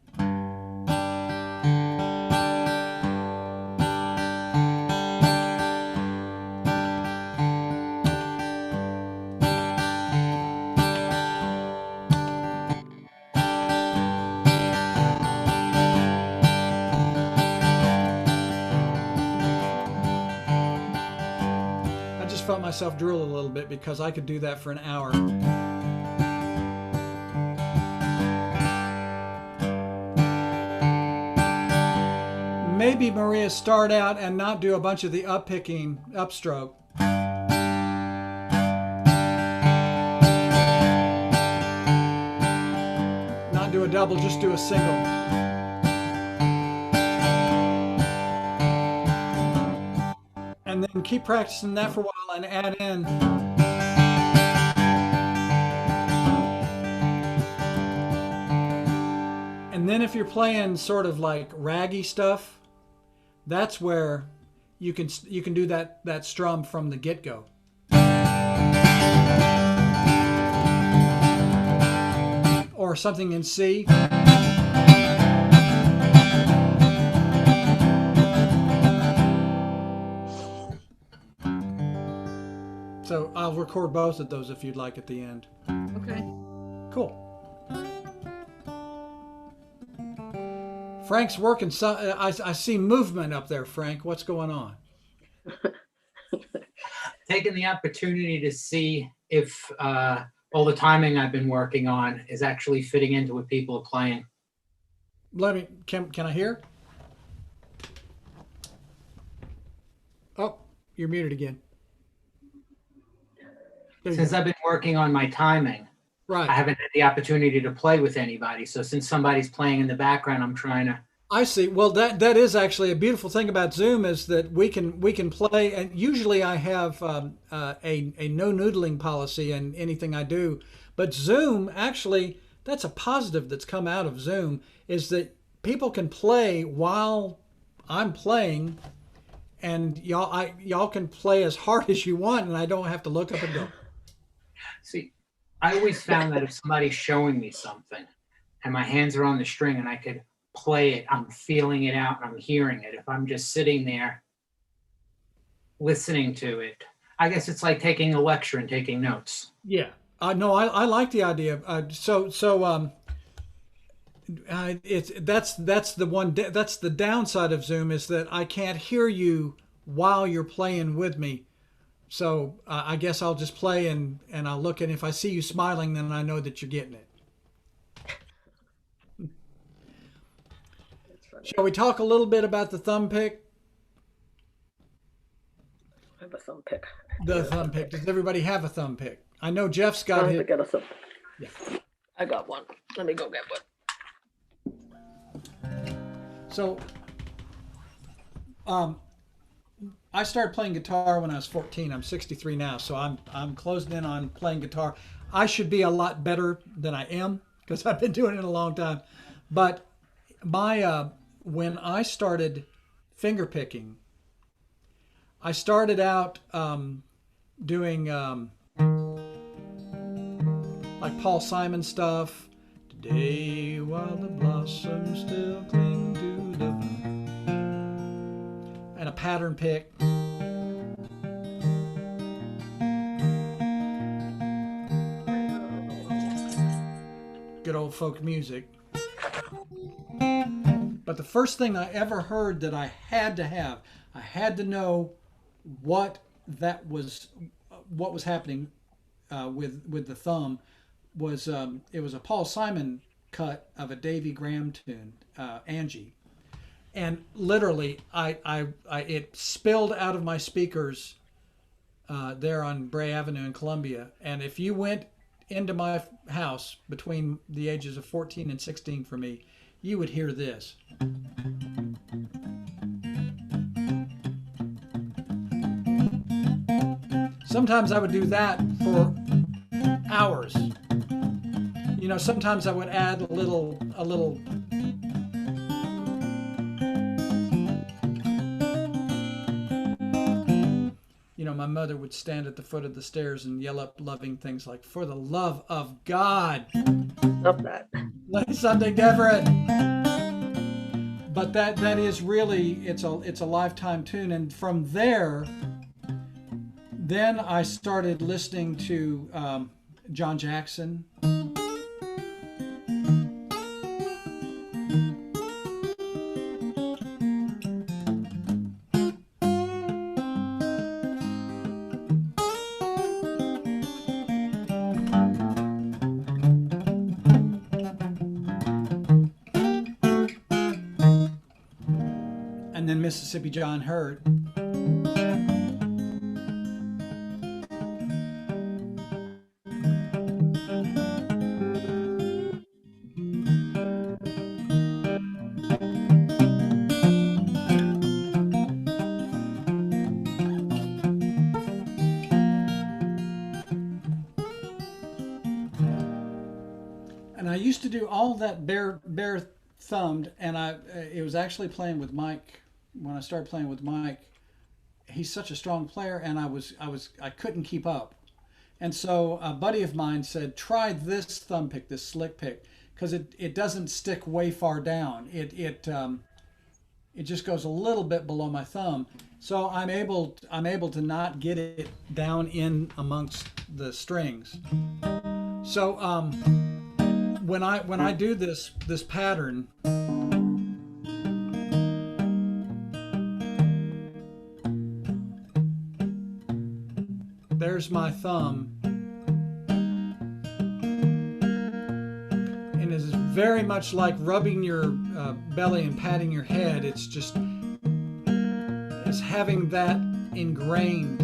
Felt myself drool a little bit because I could do that for an hour. Maybe, Maria, start out and not do a bunch of the up-picking, upstroke. Not do a double, just do a single. And then keep practicing that for a while and add in. And then if you're playing sort of like raggy stuff, that's where you can do that strum from the get-go. Or something in C. So I'll record both of those if you'd like at the end. Okay. Cool. Frank's working. I see movement up there, Frank. What's going on? Taking the opportunity to see if all the timing I've been working on is actually fitting into what people are playing. Can I hear? Oh, you're muted again. Since I've been working on my timing, right, I haven't had the opportunity to play with anybody. So since somebody's playing in the background, I'm trying to. I see. Well, that is actually a beautiful thing about Zoom, is that we can play. And usually I have a no noodling policy in anything I do, but Zoom actually, that's a positive that's come out of Zoom, is that people can play while I'm playing, and y'all can play as hard as you want, and I don't have to look up and go. See, I always found that if somebody's showing me something and my hands are on the string and I could play it, I'm feeling it out and I'm hearing it. If I'm just sitting there listening to it, I guess it's like taking a lecture and taking notes. Yeah. No, I like the idea. That's the downside of Zoom, is that I can't hear you while you're playing with me. So I guess I'll just play and I'll look, and if I see you smiling, then I know that you're getting it. Shall we talk a little bit about the thumb pick? have a thumb pick. The thumb pick. Does everybody have a thumb pick? I know Jeff's got I have to his. get a thumb. Yeah. I got one. Let me go get one. So, I started playing guitar when I was 14. I'm 63 now, so I'm closing in on playing guitar. I should be a lot better than I am because I've been doing it a long time. But my when I started finger picking, I started out doing like Paul Simon stuff. Today, while the blossoms still cling to the vine, and a pattern pick. Good old folk music. But the first thing I ever heard that I had to have, I had to know what was happening with the thumb. Was it was a Paul Simon cut of a Davy Graham tune, Angie, and literally it spilled out of my speakers there on Bray Avenue in Columbia. And if you went into my house between the ages of 14 and 16 for me, you would hear this. Sometimes I would do that for hours. You know, sometimes I would add a little. You know, my mother would stand at the foot of the stairs and yell up loving things like, "For the love of God, Love that. play something different." But that is really, it's a lifetime tune. And from there, then I started listening to John Jackson. And then Mississippi John Hurt. And I used to do all that bare thumbed, and it was actually playing with Mike. When I started playing with Mike, he's such a strong player, and I couldn't keep up. And so a buddy of mine said, try this thumb pick, this slick pick, because it doesn't stick way far down. It just goes a little bit below my thumb. So I'm able to not get it down in amongst the strings. So when I do this pattern, there's my thumb, and it's very much like rubbing your belly and patting your head. It's having that ingrained.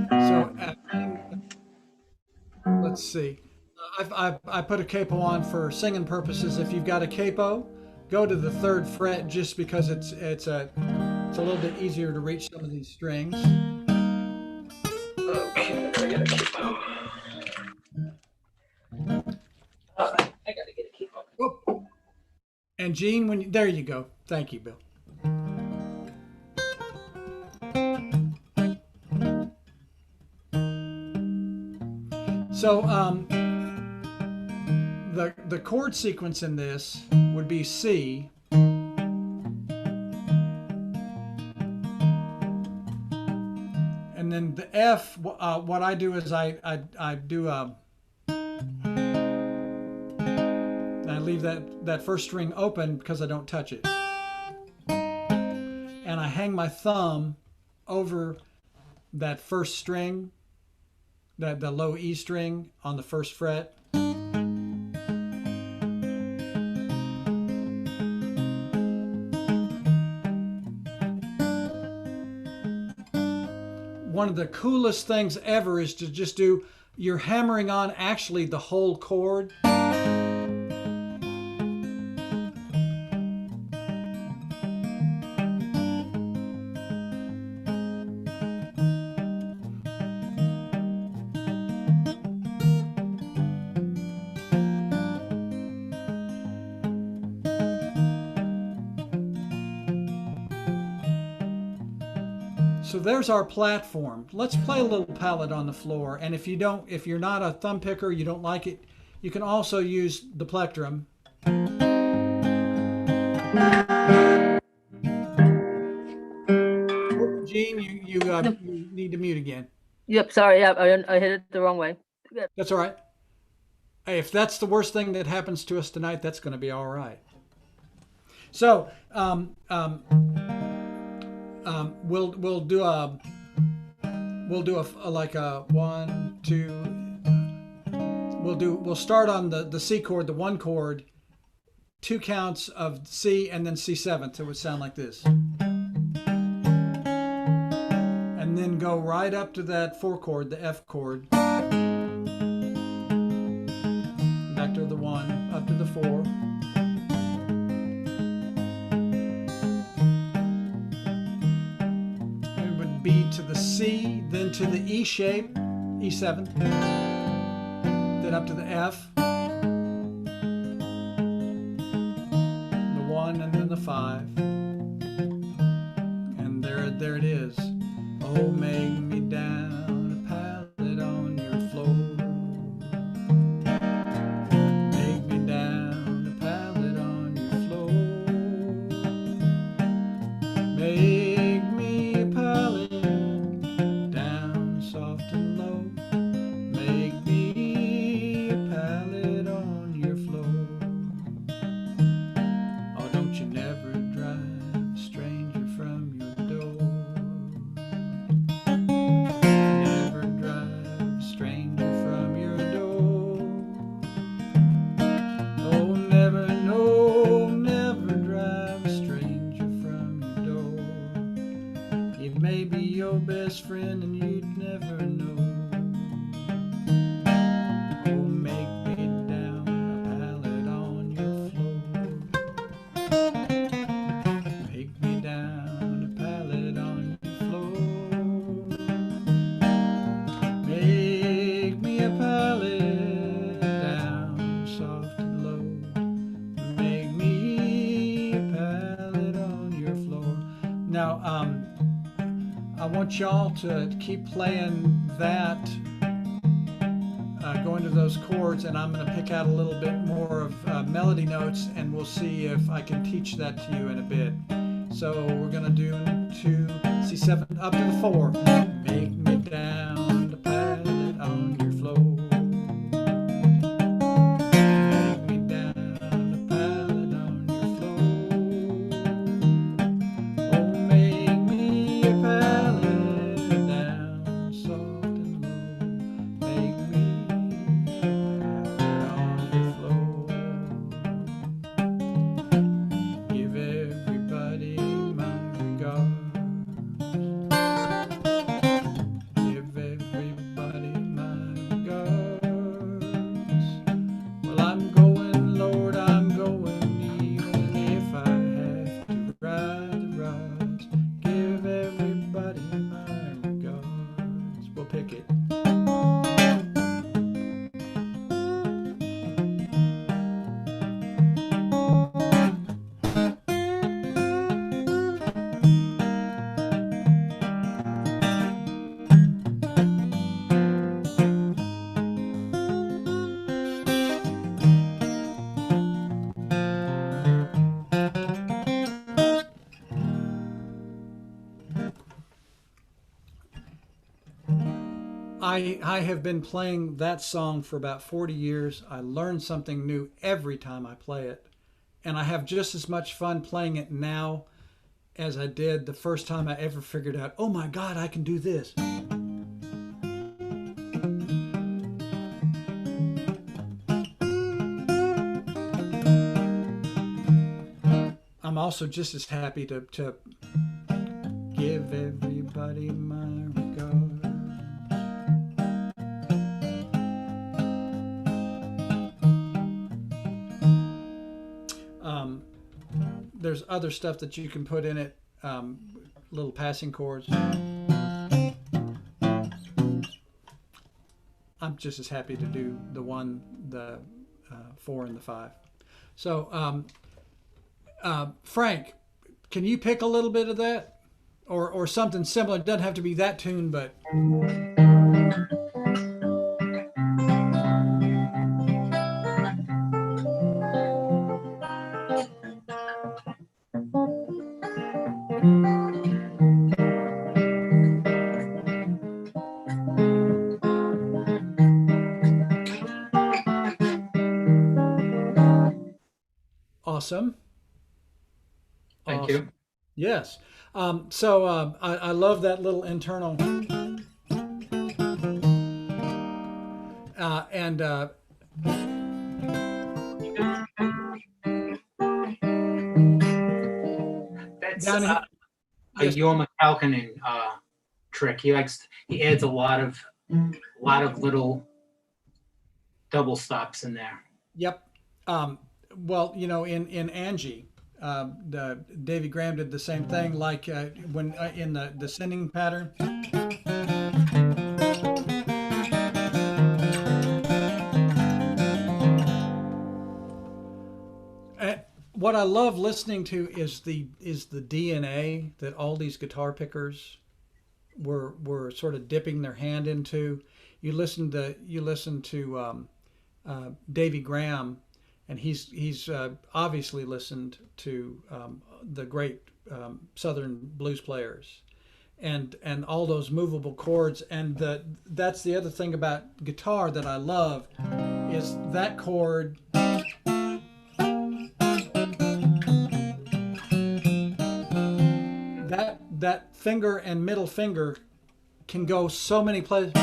So let's see. I put a capo on for singing purposes. If you've got a capo, go to the 3rd fret just because it's a little bit easier to reach some of these strings. Okay, I gotta keep on. I gotta get a keep on. Whoop. And Gene, there you go. Thank you, Bill. So the chord sequence in this would be C, and then the F. What I do is I do I leave that first string open because I don't touch it, and I hang my thumb over that first string, the low E string on the 1st fret. one of the coolest things ever is to just do, you're hammering on actually the whole chord. So there's our platform. Let's play a little palette on the floor. And if you're not a thumb picker, you don't like it, you can also use the plectrum. Gene, you need to mute again. Yep, sorry, yeah, I hit it the wrong way. That's all right. If that's the worst thing that happens to us tonight, that's going to be all right. So we'll do a like a 1, 2. We'll start on the C chord, the 1 chord, 2 counts of C and then C7. It would sound like this. And then go right up to that 4 chord, the F chord. Back to the 1, up to the 4. It would be to the C, then to the E shape, E7. Then up to the F. The 1 and then the 5. And there it is. Oh, make me down a pallet on your floor. Make me down a pallet on your floor. Make me a pallet down soft and low. Make me a pallet on your floor. Oh, don't you never drive a stranger from your door. Never drive a stranger from your door. Oh, never, no, never drive a stranger from your door. He may be your best friend and you'd never know. Oh, make me down a pallet on your floor. Make me down a pallet on your floor. Make me a pallet down soft and low. Make me a pallet on your floor. Now, I want y'all to keep playing that, going to those chords, and I'm going to pick out a little bit more of melody notes, and we'll see if I can teach that to you in a bit. So we're going to do 2, C7, up to the 4. Make me down the pallet on your floor. Make me down the pallet on your floor. Oh, make me a pallet down soft and low. Make me a pallet on your floor. Give everybody my regards. Give everybody my regards. Well, I'm going, Lord, I'm going, even if I have to ride the rods. Give everybody my regards. We'll pick it. I have been playing that song for about 40 years. I learn something new every time I play it. And I have just as much fun playing it now as I did the first time I ever figured out, oh my God, I can do this. I'm also just as happy to give everybody my regards. there's other stuff that you can put in it, little passing chords. I'm just as happy to do the 1, the 4, and the 5. So, Frank, can you pick a little bit of that, or something similar? It doesn't have to be that tune, but. Awesome. Thank you. Yes. So I love that little internal. And That's down here, a yes. Yorma Kalkinen trick. He adds a lot of little double stops in there. Yep. Well, in Angie, Davy Graham did the same thing, like when in the descending pattern. What I love listening to is the DNA that all these guitar pickers were sort of dipping their hand into. You listen to Davy Graham, and he's obviously listened to the great Southern blues players, and all those movable chords. And that's the other thing about guitar that I love is that chord. That finger and middle finger can go so many places.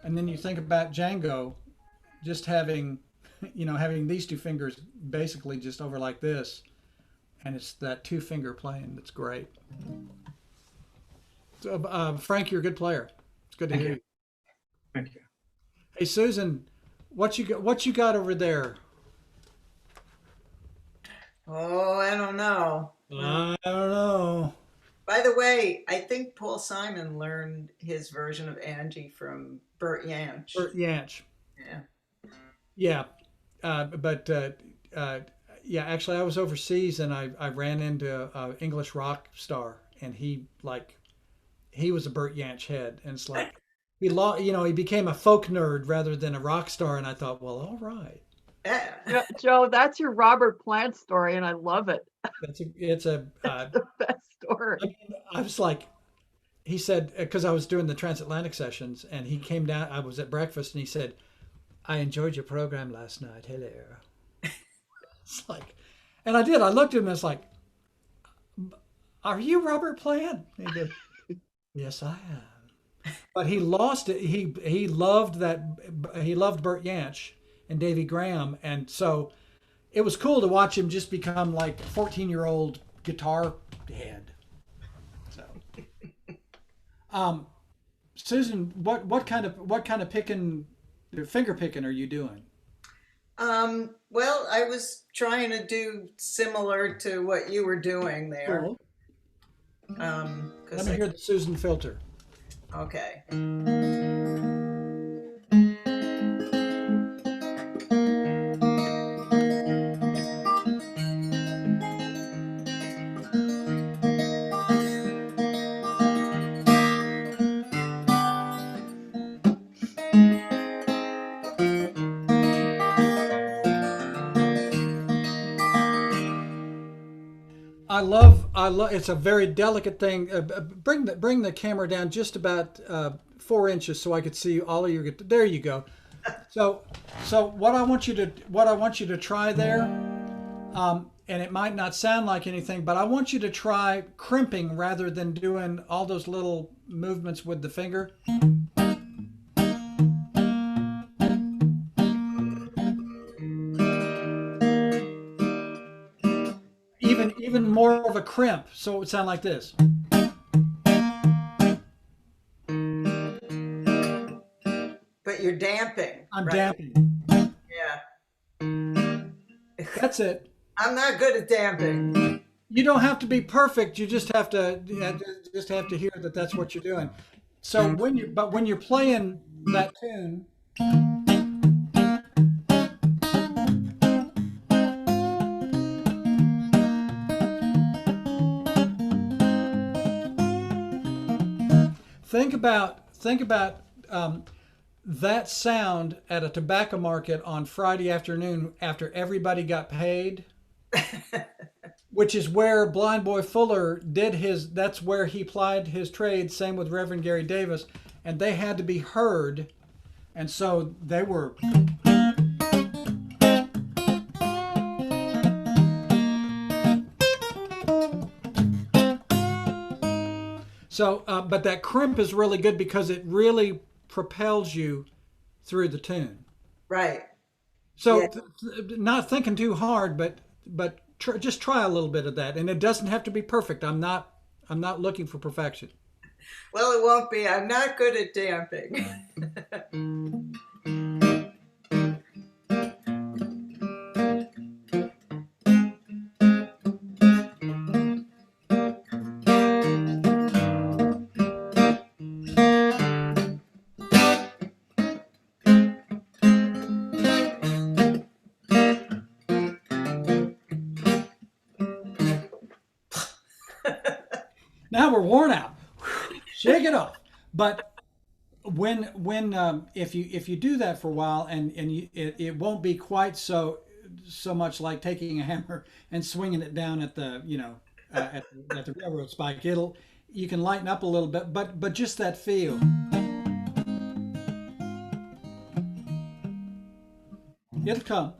And then you think about Django just having these two fingers basically just over like this, and it's that 2-finger playing that's great. So, Frank, you're a good player. It's good to hear you. Thank you. Hey, Susan, what you got over there? Oh, I don't know. I don't know. By the way, I think Paul Simon learned his version of Angie from Bert Jansch. Bert Jansch. Yeah. Yeah. Yeah, actually I was overseas and I ran into an English rock star, and he was a Bert Jansch head, and it's like he became a folk nerd rather than a rock star, and I thought, well, all right. Joe, that's your Robert Plant story, and I love it. It's the best story. I was like, he said, because I was doing the transatlantic sessions, and he came down. I was at breakfast, and he said, "I enjoyed your program last night. Hello." It's like, and I did. I looked at him, and it's like, "Are you Robert Plant?" And he goes, "Yes, I am." But he lost it. He loved that. He loved Bert Jansch and Davy Graham, and so it was cool to watch him just become like a 14-year-old guitar head. So, Susan, what kind of finger picking are you doing? Well, I was trying to do similar to what you were doing there. Cool. Let me hear the Susan filter. Okay. I love. It's a very delicate thing. Bring the camera down just about 4 inches so I could see all of your. There you go. So what I want you to try there, and it might not sound like anything, but I want you to try crimping rather than doing all those little movements with the finger. Even more of a crimp, so it would sound like this. But you're damping. I'm right? damping. That's it. I'm not good at damping. You don't have to be perfect. You just have to hear that that's what you're doing. So when you're playing that tune, think about that sound at a tobacco market on Friday afternoon after everybody got paid, which is where Blind Boy Fuller did his. That's where he plied his trade. Same with Reverend Gary Davis, and they had to be heard, and so they were. So, but that crimp is really good because it really propels you through the tune. Right. So, Yeah. not thinking too hard, but just try a little bit of that, and it doesn't have to be perfect. I'm not looking for perfection. Well, it won't be. I'm not good at damping. Now we're worn out. Shake it off. But if you do that for a while it won't be quite so much like taking a hammer and swinging it down at the at the railroad spike. You can lighten up a little bit, but just that feel. It'll come.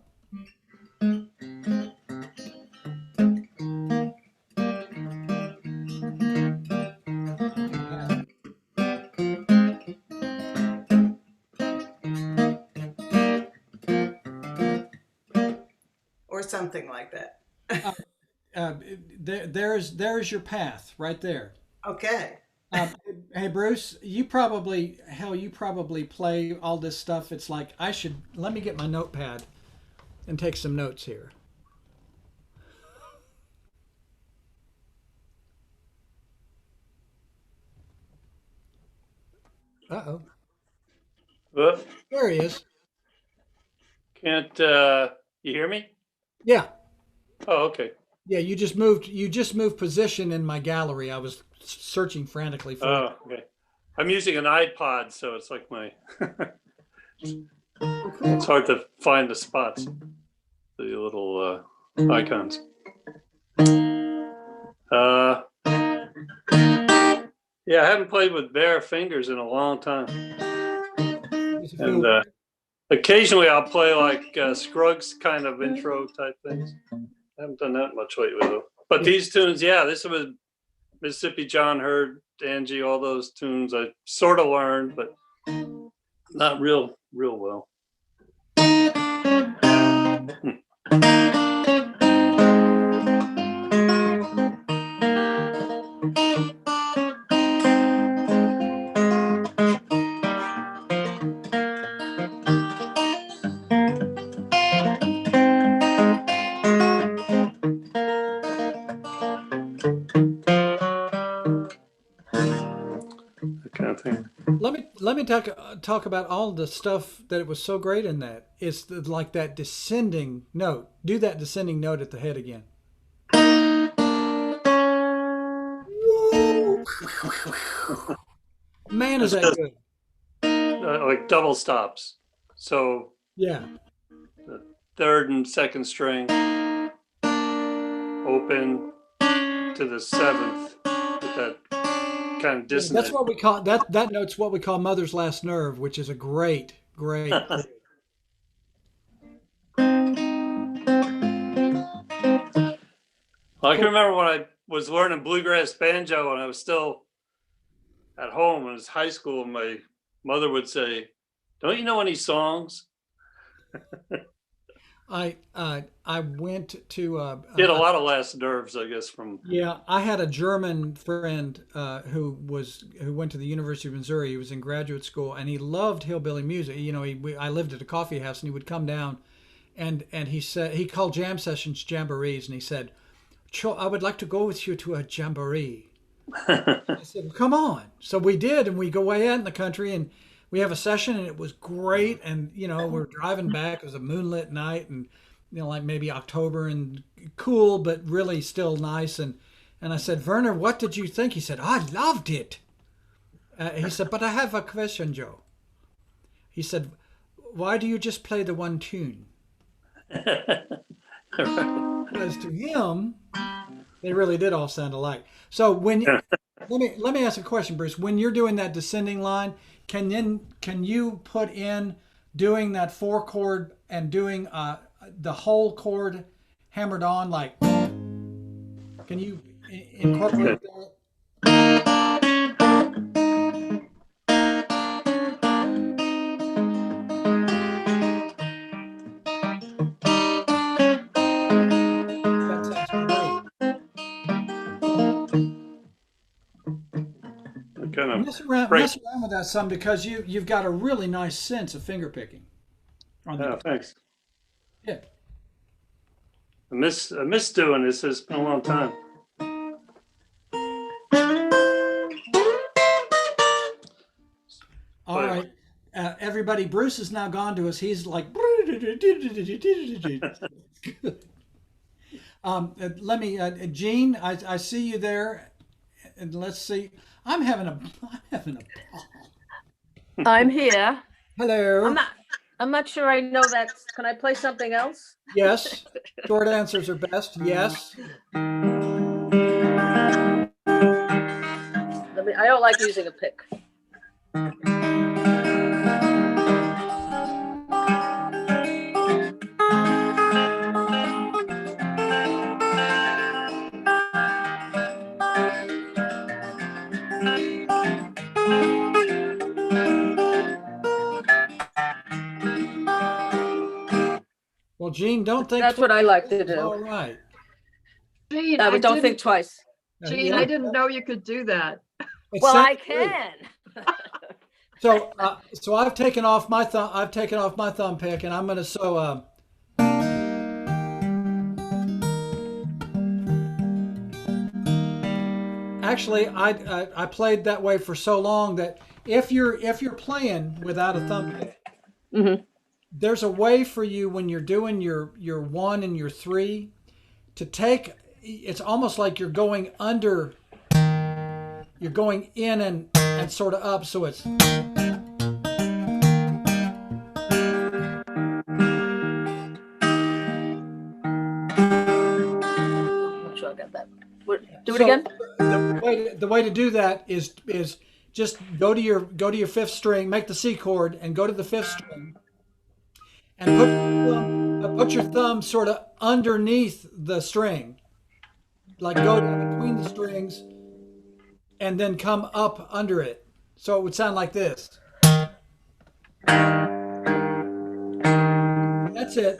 Or something like that. There's your path right there. Okay. Hey Bruce, you probably play all this stuff. It's like let me get my notepad and take some notes here. Uh-oh. Whoop. There he is. Can't you hear me? Yeah. Oh, okay. Yeah, you just moved position in my gallery. I was searching frantically for Oh, okay. I'm using an iPod, so it's like my it's hard to find the spots, the little icons. Yeah, I haven't played with bare fingers in a long time. And occasionally I'll play like Scruggs kind of intro type things. I haven't done that much lately though. But these tunes, yeah, this was Mississippi John Hurt, Angie, all those tunes I sort of learned, but not real well. Kind of thing. Let me talk about all the stuff that it was so great in that. It's like that descending note. Do that descending note at the head again. Man, is that good? Like double stops. So yeah, the third and second string open to the seventh with that kind of dissonance. That's what we call that note's what we call Mother's Last Nerve, which is a great. I can remember when I was learning bluegrass banjo and I was still at home in high school, and my mother would say, "Don't you know any songs?" I went to Get a lot of last nerves, I guess, from. Yeah, I had a German friend who went to the University of Missouri. He was in graduate school and he loved hillbilly music. You know, I lived at a coffee house and he would come down and he said he called jam sessions jamborees, and he said, "Cho, I would like to go with you to a jamboree." I said, well, "Come on." So we did, and we go way out in the country, and we have a session, and it was great. And we're driving back. It was a moonlit night, and like maybe October, and cool, but really still nice. And I said, "Werner, what did you think?" He said, "I loved it." He said, "But I have a question, Joe." He said, "Why do you just play the one tune?" Because to him, they really did all sound alike. So let me ask a question, Bruce. When you're doing that descending line, can you put in doing that 4-chord and doing the whole chord hammered on? Like, can you incorporate that? That sounds great. Kind of Mess around with that some, because you've got a really nice sense of finger picking. thanks. Yeah. I miss doing this. It's been a long time. All right. Everybody, Bruce is now gone to us. He's like, let me, Gene, I see you there. And let's see. I'm having a ball. I'm here. Hello. I'm not sure I know that. Can I play something else? Yes. Short answers are best. Yes. I don't like using a pick. Well, Gene, don't think That's what I like to do. all right. Gene, But don't think twice. Gene, I didn't know you could do that. Well, I can. So I've taken off my thumb. I've taken off my thumb pick, and I'm going to Actually, I played that way for so long that if you're playing without a thumb pick, Mm-hmm. there's a way for you when you're doing your 1 and your 3 to take. It's almost like you're going under. You're going in and sort of up, so it's. I'm not sure I got that. Do it again. The way to do that is just go to your 5th string, make the C chord, and go to the 5th string, and put your thumb sort of underneath the string, like go down between the strings, and then come up under it. So it would sound like this. That's it.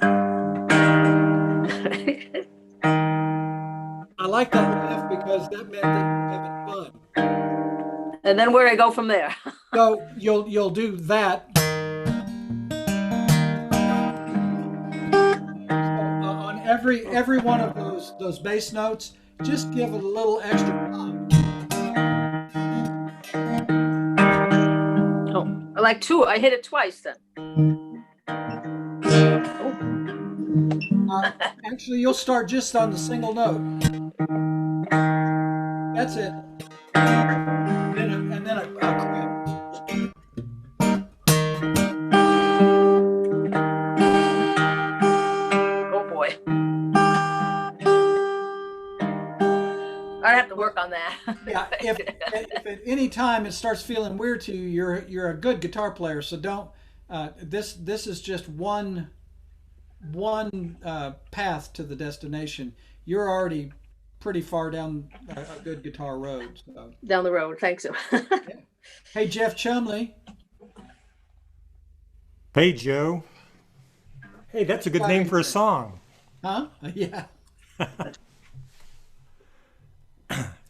I like that laugh because that meant that you're having fun. And then where do I go from there? So you'll do that. So, on every one of those bass notes, just give it a little extra time. Oh, like 2. I hit it twice then. Actually, you'll start just on the single note. That's it. And then a cramp. Oh boy. I have to work on that. Yeah, if at any time it starts feeling weird to you, you're a good guitar player. So don't. This is just one path to the destination. You're already pretty far down a good guitar road. So. Down the road, thanks. Yeah. Hey, Jeff Chumley. Hey, Joe. Hey, that's a good name for a song. Huh? Yeah.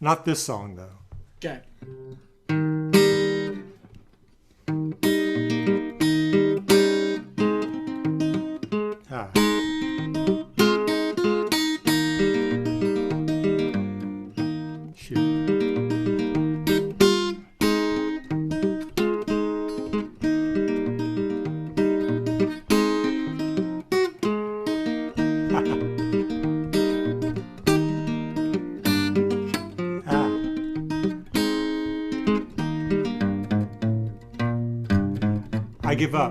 Not this song, though. Okay. Ah. I give up.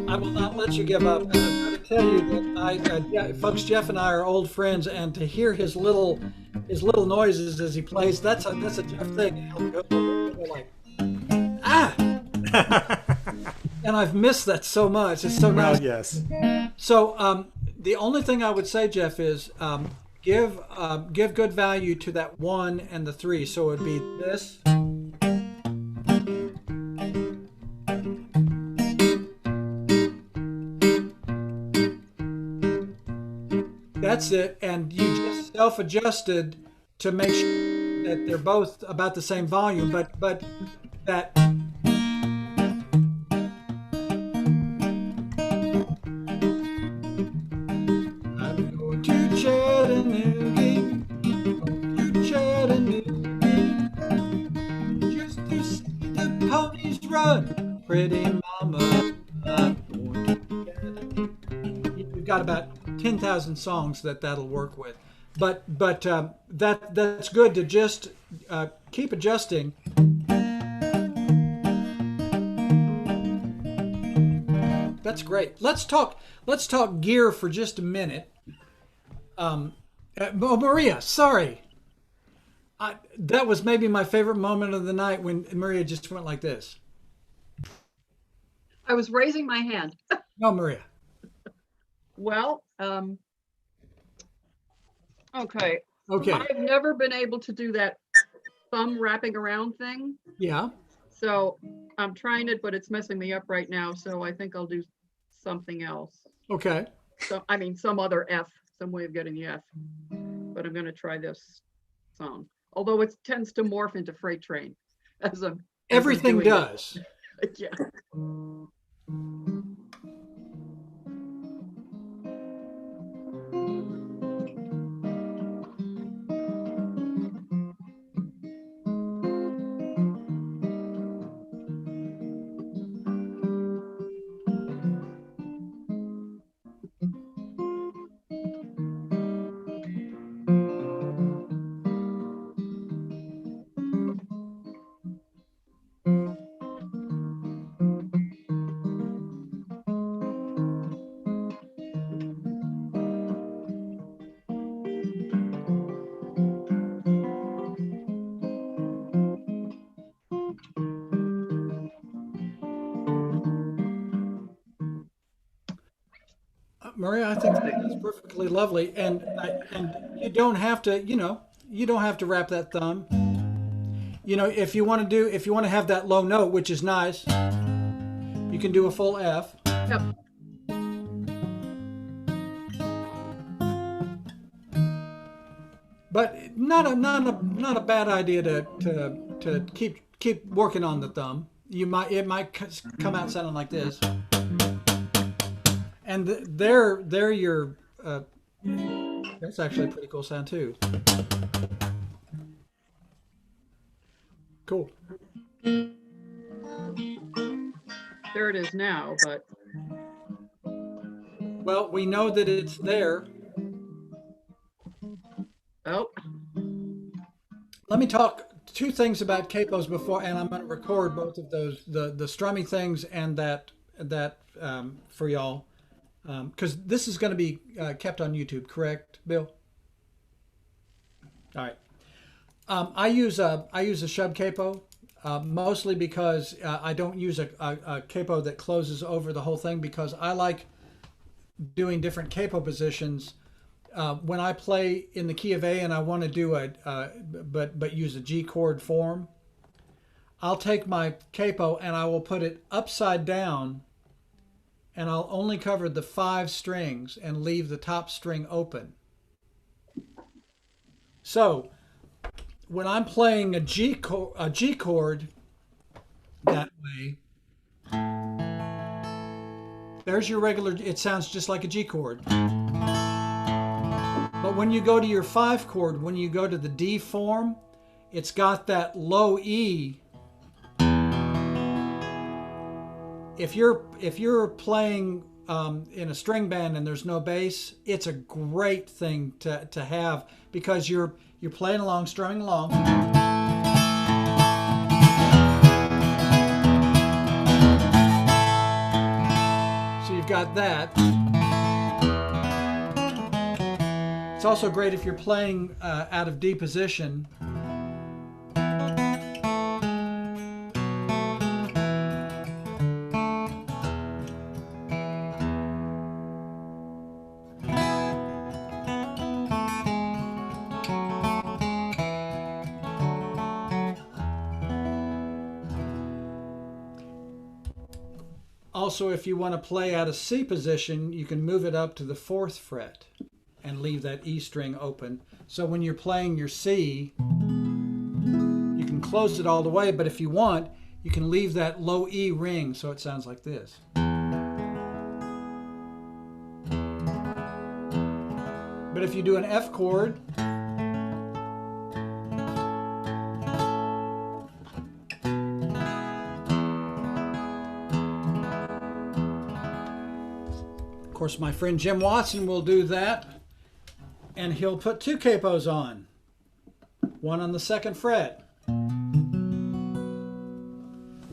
I will not let you give up. And I'm going to tell you that folks, Jeff and I are old friends, and to hear his little noises as he plays, that's a Jeff thing. He'll go like, ah, and I've missed that so much. It's so Well, nice. yes. So the only thing I would say, Jeff, is give good value to that 1 and the 3. So it would be this. That's it, and you just self-adjusted to make sure that they're both about the same volume, but that I'm going to Chattanooga, just to see the ponies run, pretty mama. I'm going to Chattanooga. We've got about 10,000 songs that'll work with, but that's good to just keep adjusting. That's great. Let's talk gear for just a minute. Maria, sorry, that was maybe my favorite moment of the night when Maria just went like this. I was raising my hand. No, Maria. Well, okay. Okay. I've never been able to do that thumb wrapping around thing. Yeah. So I'm trying it, but it's messing me up right now. So I think I'll do something else. Okay. So, I mean, some other F, some way of getting the F. But I'm going to try this song. Although it tends to morph into Freight Train. Everything does. Yeah. Maria, I think that's perfectly lovely, and you don't have to, you don't have to wrap that thumb. If you want to have that low note, which is nice, you can do a full F. Yep. But not a bad idea to keep working on the thumb. It might come out sounding like this. And they're your that's actually a pretty cool sound too. Cool. There it is now, but well, we know that it's there. Oh. Let me talk 2 things about capos before, and I'm going to record both of those, the strumming things and that for y'all. Because this is going to be kept on YouTube, correct, Bill? All right. I use a shub capo mostly because I don't use a capo that closes over the whole thing, because I like doing different capo positions when I play in the key of A and I want to do but use a G chord form. I'll take my capo and I will put it upside down, and I'll only cover the 5 strings and leave the top string open. So when I'm playing a G chord that way, there's your regular, it sounds just like a G chord. But when you go to your 5 chord, when you go to the D form, it's got that low E. If you're playing in a string band and there's no bass, it's a great thing to have, because you're playing along, strumming along. got that. It's also great if you're playing out of D position. Also, if you want to play out of C position, you can move it up to the 4th fret and leave that E string open. So when you're playing your C, you can close it all the way, but if you want, you can leave that low E ring so it sounds like this. But if you do an F chord, of course, my friend Jim Watson will do that, and he'll put 2 capos on, one on the 2nd fret.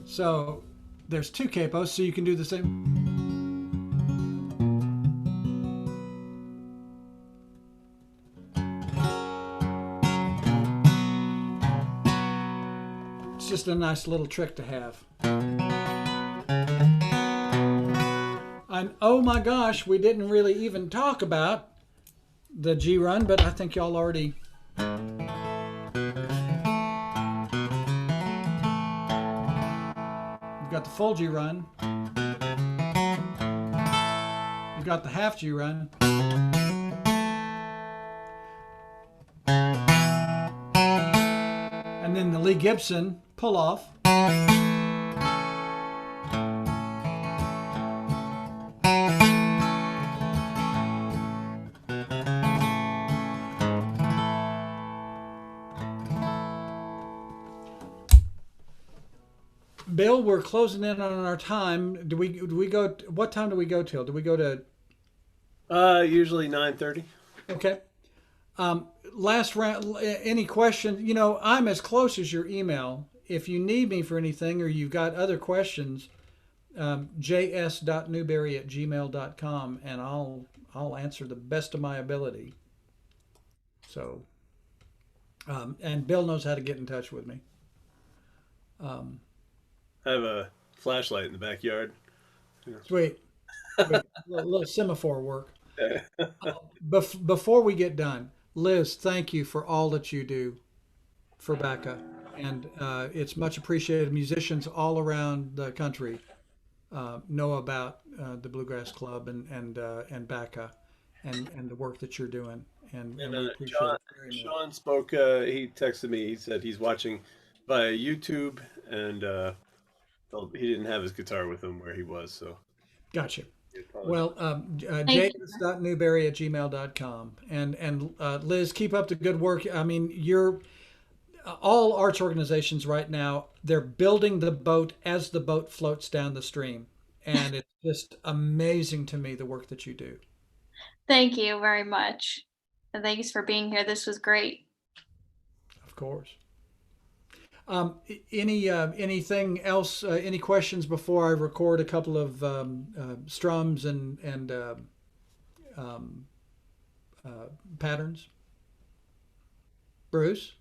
So there's 2 capos, so you can do the same. It's just a nice little trick to have. And oh my gosh, we didn't really even talk about the G run, but I think y'all already. You've got the full G run. You've got the half G run. And then the Lee Gibson pull off. Bill, we're closing in on our time. Do we go? What time do we go till? Do we go to? Usually 9:30. Okay. Last round. Any questions? You know, I'm as close as your email. If you need me for anything or you've got other questions, js.newberry@gmail.com, and I'll answer the best of my ability. So, and Bill knows how to get in touch with me. I have a flashlight in the backyard. Sweet. A little semaphore work. Before we get done, Liz, thank you for all that you do for BACA. And it's much appreciated. Musicians all around the country know about the Bluegrass Club and BACA and the work that you're doing. And we appreciate it very much. Sean spoke, he texted me, he said he's watching via YouTube, and he didn't have his guitar with him where he was, so. Gotcha. Well, js.newberry@gmail.com. And Liz, keep up the good work. I mean, all arts organizations right now, they're building the boat as the boat floats down the stream. And it's just amazing to me, the work that you do. Thank you very much. And thanks for being here. This was great. Of course. Anything else? Any questions before I record a couple of strums and patterns? Bruce?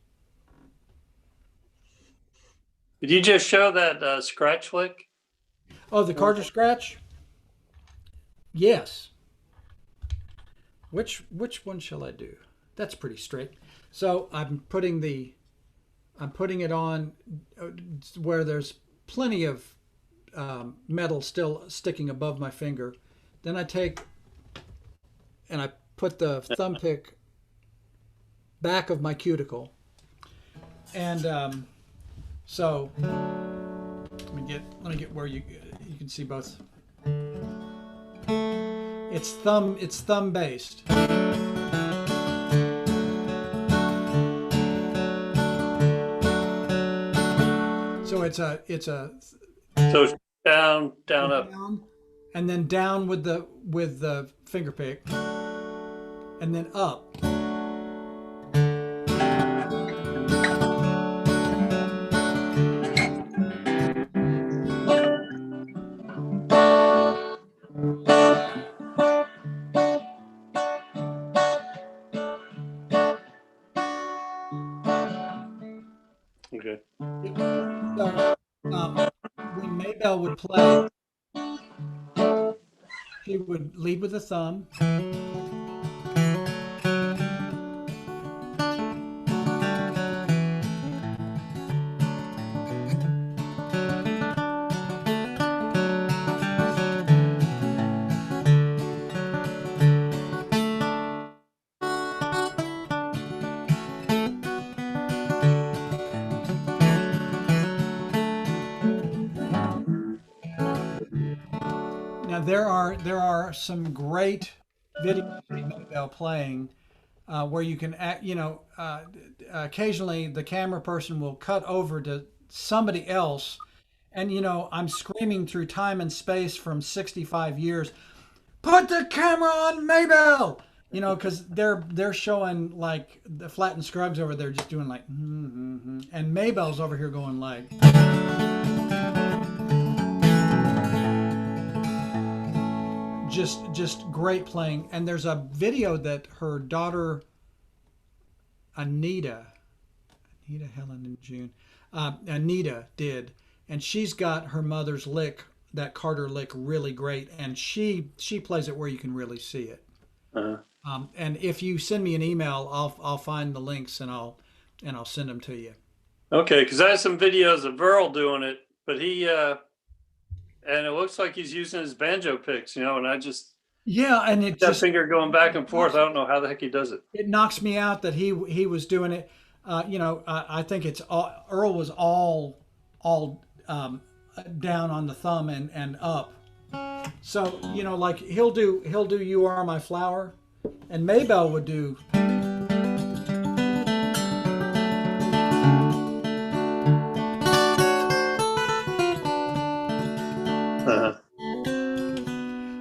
Did you just show that scratch lick? Oh, the Carter scratch? Yes. Which one shall I do? That's pretty straight. So I'm putting it on where there's plenty of metal still sticking above my finger. Then I take and I put the thumb pick back of my cuticle. And so let me get where you can see both. It's thumb based. So it's so down up, and then down with the finger pick, and then up. So when Maybell would play, she would lead with the thumb. Now there are some great videos of Maybell playing where you can act, occasionally the camera person will cut over to somebody else, and I'm screaming through time and space from 65 years, put the camera on Maybell, because they're showing like the Flatt and Scruggs over there just doing like, and Maybell's over here going like. Just great playing. And there's a video that her daughter Anita, Helen, and June, Anita did, and she's got her mother's lick, that Carter lick, really great, and she plays it where you can really see it. And if you send me an email, I'll find the links and I'll send them to you. Okay, because I have some videos of Earl doing it, but he and it looks like he's using his banjo picks, and I just and it that just finger going back and forth. I don't know how the heck he does it. It knocks me out that he was doing it. I think it's Earl was all down on the thumb and up. So like he'll do "You Are My Flower," and Maybell would do.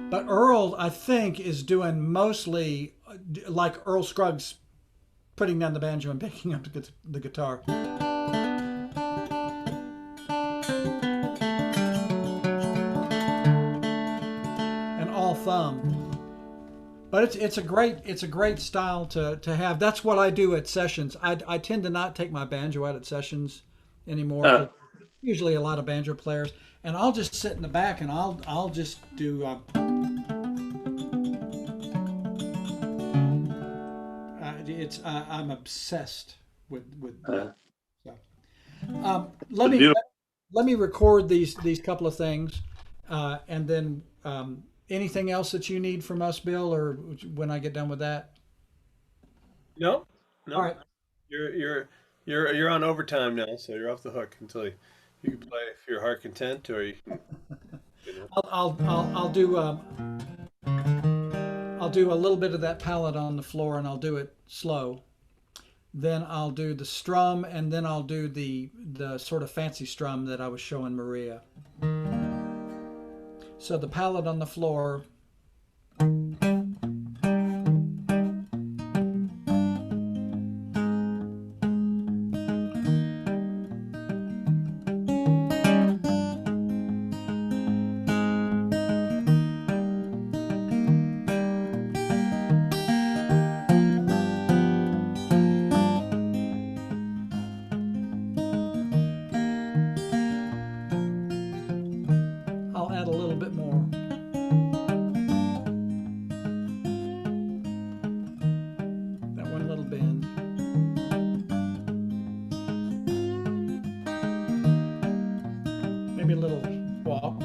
But Earl, I think, is doing mostly like Earl Scruggs, putting down the banjo and picking up the guitar. And all thumb. But it's a great style to have. That's what I do at sessions. I tend to not take my banjo out at sessions anymore. Usually a lot of banjo players, and I'll just sit in the back and I'll just do. I'm obsessed with that. So, let me record these couple of things, and then anything else that you need from us, Bill, or when I get done with that. No. All right. You're on overtime now, so you're off the hook until you can play if your heart content, or you. I'll do a little bit of that palette on the floor, and I'll do it slow. Then I'll do the strum, and then I'll do the sort of fancy strum that I was showing Maria. So the palette on the floor. I'll add a little bit more. That one little bend. Maybe a little walk.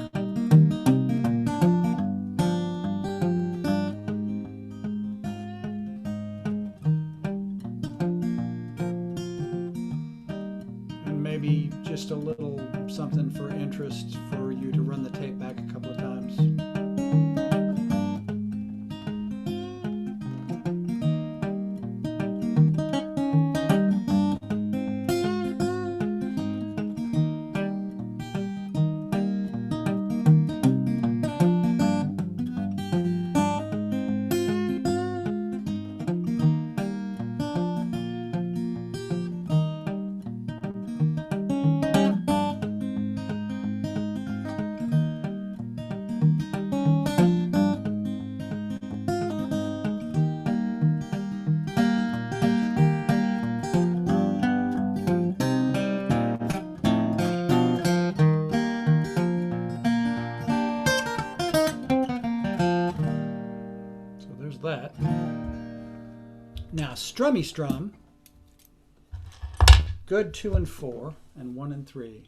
And maybe just a little something for interest for you to run the tape back a couple of times. Now, strummy strum. Good 2 and 4, and 1 and 3.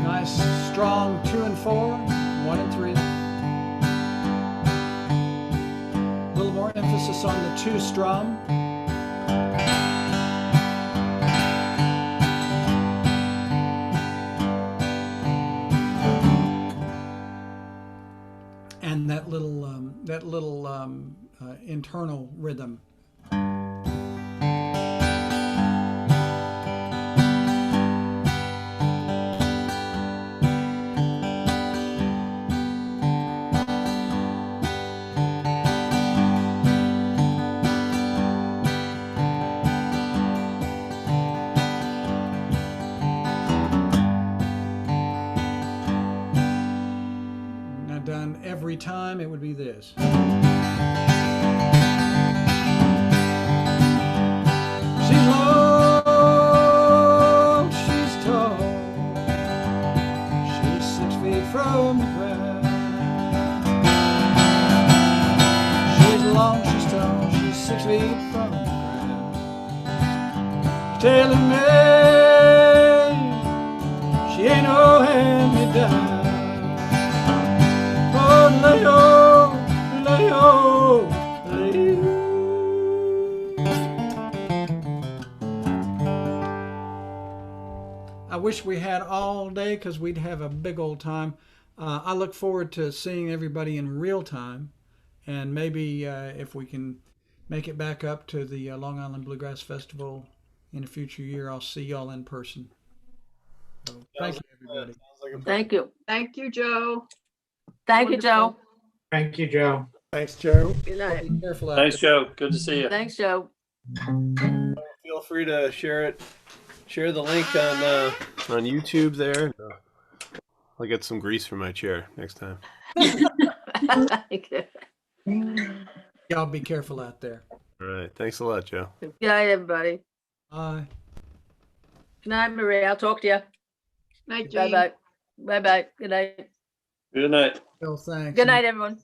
Nice, strong 2 and 4, 1 and 3. A little more emphasis on the 2 strum. And that little internal rhythm. Now done every time, it would be this. She's low, she's tall, she's 6 feet from the ground. She's long, she's tall, she's 6 feet from the ground. She's telling me she ain't no hand-me-down. Oh, lay-oh, lay-oh, lay-oh. I wish we had all day because we'd have a big old time. I look forward to seeing everybody in real time, and maybe if we can make it back up to the Long Island Bluegrass Festival in a future year, I'll see y'all in person. So, thank you, everybody. Thank you. Thank you, Joe. Thank you, Joe. Wonderful. Thank you, Joe. Thank Joe. Good night. Be careful out Thanks, there. Joe. Good to see you. Thanks, Joe. Feel free to share it. Share the link on YouTube there. I'll get some grease for my chair next time. Thank you. Y'all be careful out there. All right. Thanks a lot, Joe. Good night, everybody. Bye. Good night, Marie. I'll talk to you. Night, Jane. Bye-bye. Bye-bye. Good night. Good night. Bill, thanks. Good night, everyone.